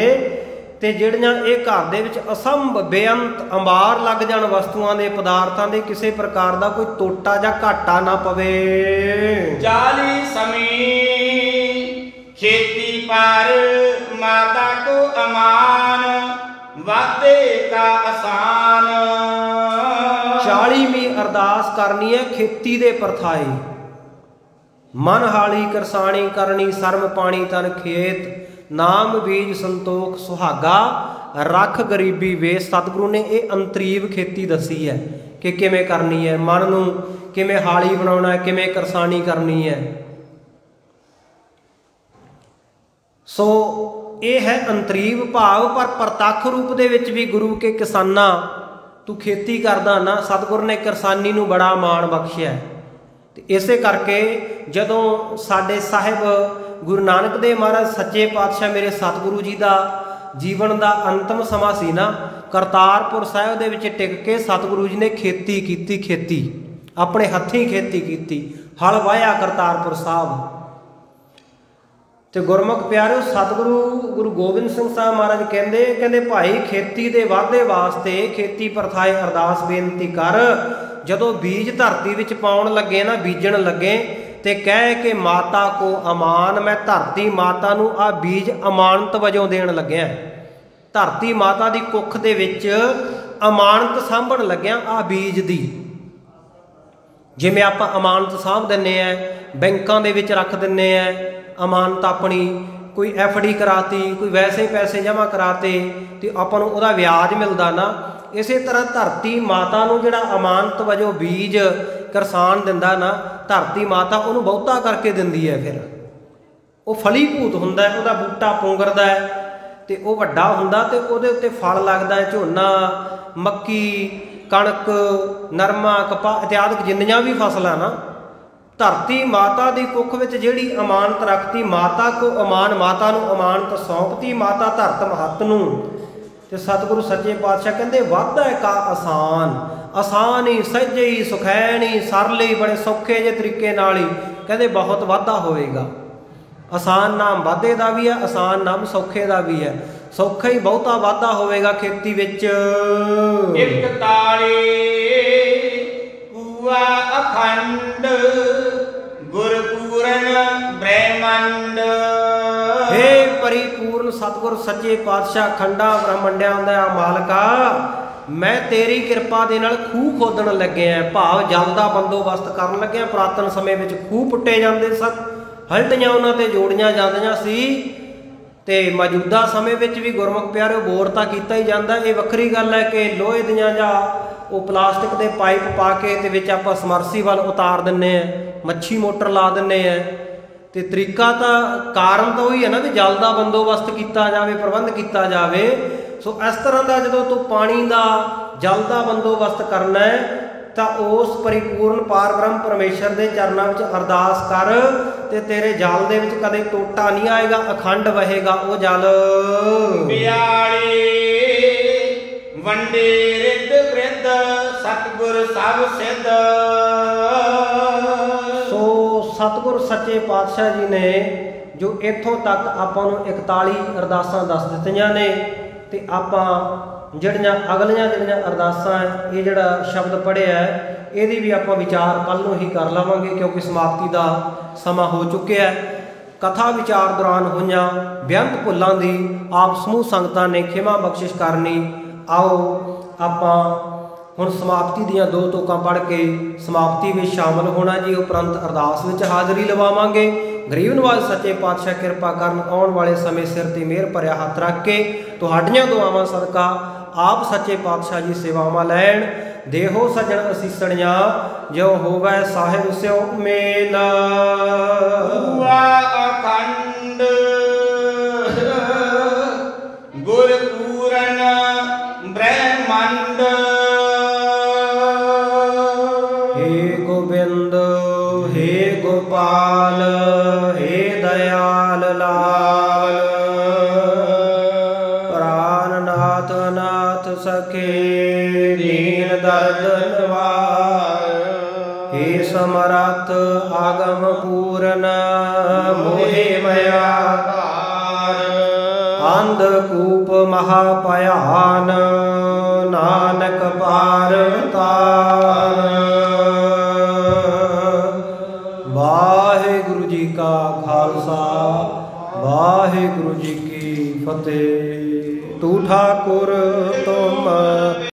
ਤੇ ਜਿਹੜੀਆਂ ਇਹ ਘਰ ਦੇ ਵਿੱਚ ਅਸੰਭ ਬੇਅੰਤ ਅੰਬਾਰ ਲੱਗ ਜਾਣ ਵਸਤੂਆਂ ਦੇ, ਪਦਾਰਥਾਂ ਦੇ, ਕਿਸੇ ਪ੍ਰਕਾਰ ਦਾ ਕੋਈ ਤੋਟਾ ਜਾਂ ਘਾਟਾ ਨਾ ਪਵੇ। 40 ਸਮੀ ਖੇਤੀ ਪਰ, ਮਾਤਾ ਕੋ ਅਮਾਨ, ਵਾਦੇ ਕਾ ਆਸਾਨ। 40ਵੀਂ ਅਰਦਾਸ ਕਰਨੀ ਹੈ ਖੇਤੀ ਦੇ ਪਰਥਾਏ। ਮਨ ਹਾਲੀ ਕਰਸਾਣੀ ਕਰਨੀ, ਸਰਮ ਪਾਣੀ ਤਨ ਖੇਤ, ਨਾਮ ਬੀਜ ਸੰਤੋਖ ਸੁਹਾਗਾ, ਰੱਖ ਗਰੀਬੀ ਵੇਸ। ਸਤਿਗੁਰੂ ਨੇ ਇਹ ਅੰਤਰੀਵ ਖੇਤੀ ਦੱਸੀ ਹੈ ਕਿ ਕਿਵੇਂ ਕਰਨੀ ਹੈ, ਮਨ ਨੂੰ ਕਿਵੇਂ ਹਾਲੀ ਬਣਾਉਣਾ ਹੈ, ਕਿਵੇਂ ਕਰਸਾਣੀ ਕਰਨੀ ਹੈ। ਸੋ ਇਹ ਹੈ ਅੰਤਰੀਵ ਭਾਵ। ਪਰ ਪ੍ਰਤੱਖ ਰੂਪ ਦੇ ਵਿੱਚ ਵੀ ਗੁਰੂ ਕੇ ਕਿਸਾਨਾਂ, ਤੂੰ ਖੇਤੀ ਕਰਦਾ ਨਾ, ਸਤਿਗੁਰ ਨੇ ਕਿਰਸਾਨੀ ਨੂੰ ਬੜਾ ਮਾਣ ਬਖਸ਼ਿਆ। ਤੇ ਇਸੇ ਕਰਕੇ ਜਦੋਂ ਸਾਡੇ ਸਾਹਿਬ ਗੁਰੂ ਨਾਨਕ ਦੇਵ ਮਹਾਰਾਜ ਸੱਚੇ ਪਾਤਸ਼ਾਹ ਮੇਰੇ ਸਤਿਗੁਰੂ ਜੀ ਦਾ ਜੀਵਨ ਦਾ ਅੰਤਮ ਸਮਾਂ ਸੀ ਨਾ, ਕਰਤਾਰਪੁਰ ਸਾਹਿਬ ਦੇ ਵਿੱਚ ਟਿਕ ਕੇ ਸਤਿਗੁਰੂ ਜੀ ਨੇ ਖੇਤੀ ਕੀਤੀ, ਖੇਤੀ ਆਪਣੇ ਹੱਥੀਂ ਖੇਤੀ ਕੀਤੀ, ਹਲ ਵਾਹਿਆ ਕਰਤਾਰਪੁਰ ਸਾਹਿਬ। ਤੇ ਗੁਰਮੁਖ ਪਿਆਰਿਓ, ਸਤਿਗੁਰੂ ਗੁਰੂ ਗੋਬਿੰਦ ਸਿੰਘ ਸਾਹਿਬ ਮਹਾਰਾਜ ਕਹਿੰਦੇ ਭਾਈ ਖੇਤੀ ਦੇ ਵਾਧੇ ਵਾਸਤੇ ਖੇਤੀ ਪਰਥਾਏ ਅਰਦਾਸ ਬੇਨਤੀ ਕਰ। ਜਦੋਂ ਬੀਜ ਧਰਤੀ ਵਿੱਚ ਪਾਉਣ ਲੱਗੇ ਨਾ, ਬੀਜਣ ਲੱਗੇ, ਤੇ ਕਹਿ ਕੇ ਮਾਤਾ ਕੋ ਅਮਾਨ, ਮੈਂ ਧਰਤੀ ਮਾਤਾ ਨੂੰ ਆ ਬੀਜ ਅਮਾਨਤ ਵਜੋਂ ਦੇਣ ਲੱਗਿਆ। ਧਰਤੀ ਮਾਤਾ ਦੀ ਕੁੱਖ ਦੇ ਵਿੱਚ ਅਮਾਨਤ ਸਾਂਭਣ ਲੱਗਿਆ ਆ ਬੀਜ ਦੀ। ਜਿਵੇਂ ਆਪਾਂ ਅਮਾਨਤ ਸਾਂਭ ਦਿੰਦੇ ਆ, ਬੈਂਕਾਂ ਦੇ ਵਿੱਚ ਰੱਖ ਦਿੰਦੇ ਆ ਅਮਾਨਤ ਆਪਣੀ, ਕੋਈ FD ਕਰਾਤੀ, ਕੋਈ ਵੈਸੇ ਪੈਸੇ ਜਮ੍ਹਾਂ ਕਰਾਤੇ ਤੇ ਆਪਾਂ ਨੂੰ ਉਹਦਾ ਵਿਆਜ ਮਿਲਦਾ ਨਾ, ਇਸੇ ਤਰ੍ਹਾਂ ਧਰਤੀ ਮਾਤਾ ਨੂੰ ਜਿਹੜਾ ਅਮਾਨਤ ਵਜੋਂ ਬੀਜ ਕਿਸਾਨ ਦਿੰਦਾ ਨਾ, ਧਰਤੀ ਮਾਤਾ ਉਹਨੂੰ ਬਹੁਤਾ ਕਰਕੇ ਦਿੰਦੀ ਹੈ। ਫਿਰ ਉਹ ਫਲੀਭੂਤ ਹੁੰਦਾ, ਉਹਦਾ ਬੂਟਾ ਪੁੰਗਰਦਾ ਤੇ ਉਹ ਵੱਡਾ ਹੁੰਦਾ ਤੇ ਉਹਦੇ ਉੱਤੇ ਫਲ ਲੱਗਦਾ, ਝੋਨਾ, ਮੱਕੀ, ਕਣਕ, ਨਰਮਾ, ਕਪਾਹ ਇਤਿਆਦਿਕ ਜਿੰਨੀਆਂ ਵੀ ਫਸਲਾਂ ਨਾ, ਧਰਤੀ ਮਾਤਾ ਦੀ ਕੁੱਖ ਵਿੱਚ ਜਿਹੜੀ ਅਮਾਨਤ ਰੱਖਤੀ, ਮਾਤਾ ਕੋ ਅਮਾਨ, ਮਾਤਾ ਨੂੰ ਅਮਾਨਤ ਸੌਂਪਤੀ, ਮਾਤਾ ਧਰਤ ਮਹੱਤ ਨੂੰ। ਤੇ ਸਤਿਗੁਰੂ ਸੱਚੇ ਪਾਤਸ਼ਾਹ ਕਹਿੰਦੇ ਵਾਧਾ ਕਾ ਆਸਾਨ, ਆਸਾਨ ਹੀ, ਸਹਿਜੇ ਹੀ, ਸੁਖੈਨ ਹੀ, ਸਰਲ ਹੀ, ਬੜੇ ਸੌਖੇ ਜਿਹੇ ਤਰੀਕੇ ਨਾਲ ਹੀ ਕਹਿੰਦੇ ਬਹੁਤ ਵਾਧਾ ਹੋਵੇਗਾ। ਆਸਾਨ ਨਾਮ ਵਾਧੇ ਦਾ ਵੀ ਹੈ, ਆਸਾਨ ਨਾਮ ਸੌਖੇ ਦਾ ਵੀ ਹੈ। ਸੌਖਾ ਹੀ ਬਹੁਤਾ ਵਾਧਾ ਹੋਵੇਗਾ ਖੇਤੀ ਵਿੱਚ। 41 ਪੂਆ ਅਖੰਡ ਗੁਰਪੂਰਨ ਬ੍ਰਹਮੰਡ। ਹੇ ਪਰਿਪੂਰਨ ਸਤਿਗੁਰ ਸੱਚੇ ਪਾਤਸ਼ਾਹ ਖੰਡਾਂ ਬ੍ਰਹਮੰਡਿਆਂ ਦਾ ਮਾਲਕਾ, ਮੈਂ ਤੇਰੀ ਕਿਰਪਾ ਦੇ ਨਾਲ ਖੂਹ ਖੋਦਣ ਲੱਗਿਆ, ਭਾਵ ਜਲ ਦਾ ਬੰਦੋਬਸਤ ਕਰਨ ਲੱਗਿਆ। ਪੁਰਾਤਨ ਸਮੇਂ ਵਿੱਚ ਖੂਹ ਪੁੱਟੇ ਜਾਂਦੇ ਸਨ, ਹਲਟੀਆਂ ਉਹਨਾਂ ਤੇ ਜੋੜੀਆਂ ਜਾਂਦੀਆਂ ਸੀ, ਤੇ ਮੌਜੂਦਾ ਸਮੇਂ ਵਿੱਚ ਵੀ ਗੁਰਮੁਖ ਪਿਆਰਿਓ ਬੋਰ ਤਾਂ ਕੀਤਾ ਹੀ ਜਾਂਦਾ। ਇਹ ਵੱਖਰੀ ਗੱਲ ਹੈ ਕਿ ਲੋਹੇ ਦੀਆਂ ਜਾਂ ਉਹ ਪਲਾਸਟਿਕ ਦੇ ਪਾਈਪ ਪਾ ਕੇ ਤੇ ਵਿੱਚ ਆਪਾਂ ਸਮਰਸੀਬਲ ਉਤਾਰ ਦਿੰਨੇ ਆ, ਮੱਛੀ ਮੋਟਰ ਲਾ ਦਿੰਨੇ ਆ। ਤੇ ਤਰੀਕਾ ਤਾਂ ਕਾਰਨ ਤਾਂ ਉਹੀ ਹੈ ਨਾ ਵੀ ਜਲ ਦਾ ਬੰਦੋਬਸਤ ਕੀਤਾ ਜਾਵੇ, ਪ੍ਰਬੰਧ ਕੀਤਾ ਜਾਵੇ। ਸੋ ਇਸ ਤਰ੍ਹਾਂ ਦਾ ਜਦੋਂ ਤੂੰ ਪਾਣੀ ਦਾ ਜਲ ਦਾ ਬੰਦੋਬਸਤ ਕਰਨਾ ਹੈ ਤਾਂ ਉਸ ਪਰਿਪੂਰਨ ਪਾਰ ਬ੍ਰਹਮ ਪਰਮੇਸ਼ਰ ਦੇ ਚਰਨਾਂ ਵਿੱਚ ਅਰਦਾਸ ਕਰ, ਤੇ ਤੇਰੇ ਜਲ ਦੇ ਵਿੱਚ ਕਦੇ ਟੋਟਾ ਨਹੀਂ ਆਏਗਾ, ਅਖੰਡ ਵਹੇਗਾ ਉਹ ਜਲ। 42 ਵੰਡੇ ਰਿੱਧ ਬ੍ਰਿਧ ਸਤਿਗੁਰ ਸਭ ਸਿੱਧ। ਸੋ ਸਤਿਗੁਰ ਸੱਚੇ ਪਾਤਸ਼ਾਹ ਜੀ ਨੇ ਜੋ ਇੱਥੋਂ ਤੱਕ ਆਪਾਂ ਨੂੰ 41 ਅਰਦਾਸਾਂ ਦੱਸ ਦਿੱਤੀਆਂ ਨੇ, ਤੇ ਆਪਾਂ ਜਿਹੜੀਆਂ ਅਗਲੀਆਂ ਅਰਦਾਸਾਂ ਹੈ, ਇਹ ਜਿਹੜਾ ਸ਼ਬਦ ਪੜ੍ਹਿਆ ਇਹਦੀ ਵੀ ਆਪਾਂ ਵਿਚਾਰ ਕੱਲ੍ਹ ਨੂੰ ਹੀ ਕਰ ਲਵਾਂਗੇ, ਕਿਉਂਕਿ ਸਮਾਪਤੀ ਦਾ ਸਮਾਂ ਹੋ ਚੁੱਕਿਆ ਹੈ। ਕਥਾ ਵਿਚਾਰ ਦੌਰਾਨ ਹੋਈਆਂ ਬੇਅੰਤ ਭੁੱਲਾਂ ਦੀ ਆਪ ਸਮੂਹ ਸੰਗਤਾਂ ਨੇ ਖਿਮਾ ਬਖਸ਼ਿਸ਼ ਕਰਨੀ। ਆਓ ਆਪਾਂ ਹੁਣ ਸਮਾਪਤੀ ਦੀਆਂ 2 ਤੁਕਾਂ ਪੜ੍ਹ ਕੇ ਸਮਾਪਤੀ ਵਿੱਚ ਸ਼ਾਮਲ ਹੋਣਾ ਜੀ। ਉਪਰੰਤ ਅਰਦਾਸ ਵਿੱਚ ਹਾਜ਼ਰੀ ਲਵਾਵਾਂਗੇ। ਗਰੀਬ ਨਵਾਜ਼ ਸੱਚੇ ਪਾਤਸ਼ਾਹ ਕਿਰਪਾ ਕਰਨ, ਆਉਣ ਵਾਲੇ ਸਮੇਂ ਸਿਰ ਤੇ ਮਿਹਰ ਭਰਿਆ ਹੱਥ ਰੱਖ ਕੇ ਤੁਹਾਡੀਆਂ ਦੁਆਵਾਂ ਸਦਕਾ ਆਪ ਸੱਚੇ ਪਾਤਸ਼ਾਹ ਜੀ ਸੇਵਾਵਾਂ ਲੈਣ। ਦੇਹੋ ਸਜਣ ਅਸੀਸਣੀਆਂ, ਜੋ ਹੋਵੇ ਸਾਹਿਬ ਸਿਓ ਮੇਲ। ਅਖੰਡ ਗੁਰਪੂਰਨ ਬ੍ਰਹਮੰਡ। हे गोविंद हे गोपाल हे दयाल लाल, प्राणनाथ नाथ सखे दीन दर्द निवार। हे समर्थ आगम पूर्ण मोहे मया कार। अंधकूप महाभयान नानक पार तार। वाहिगुरु जी का खालसा, वाहिगुरु जी की फतेह। तू ठाकुर तुम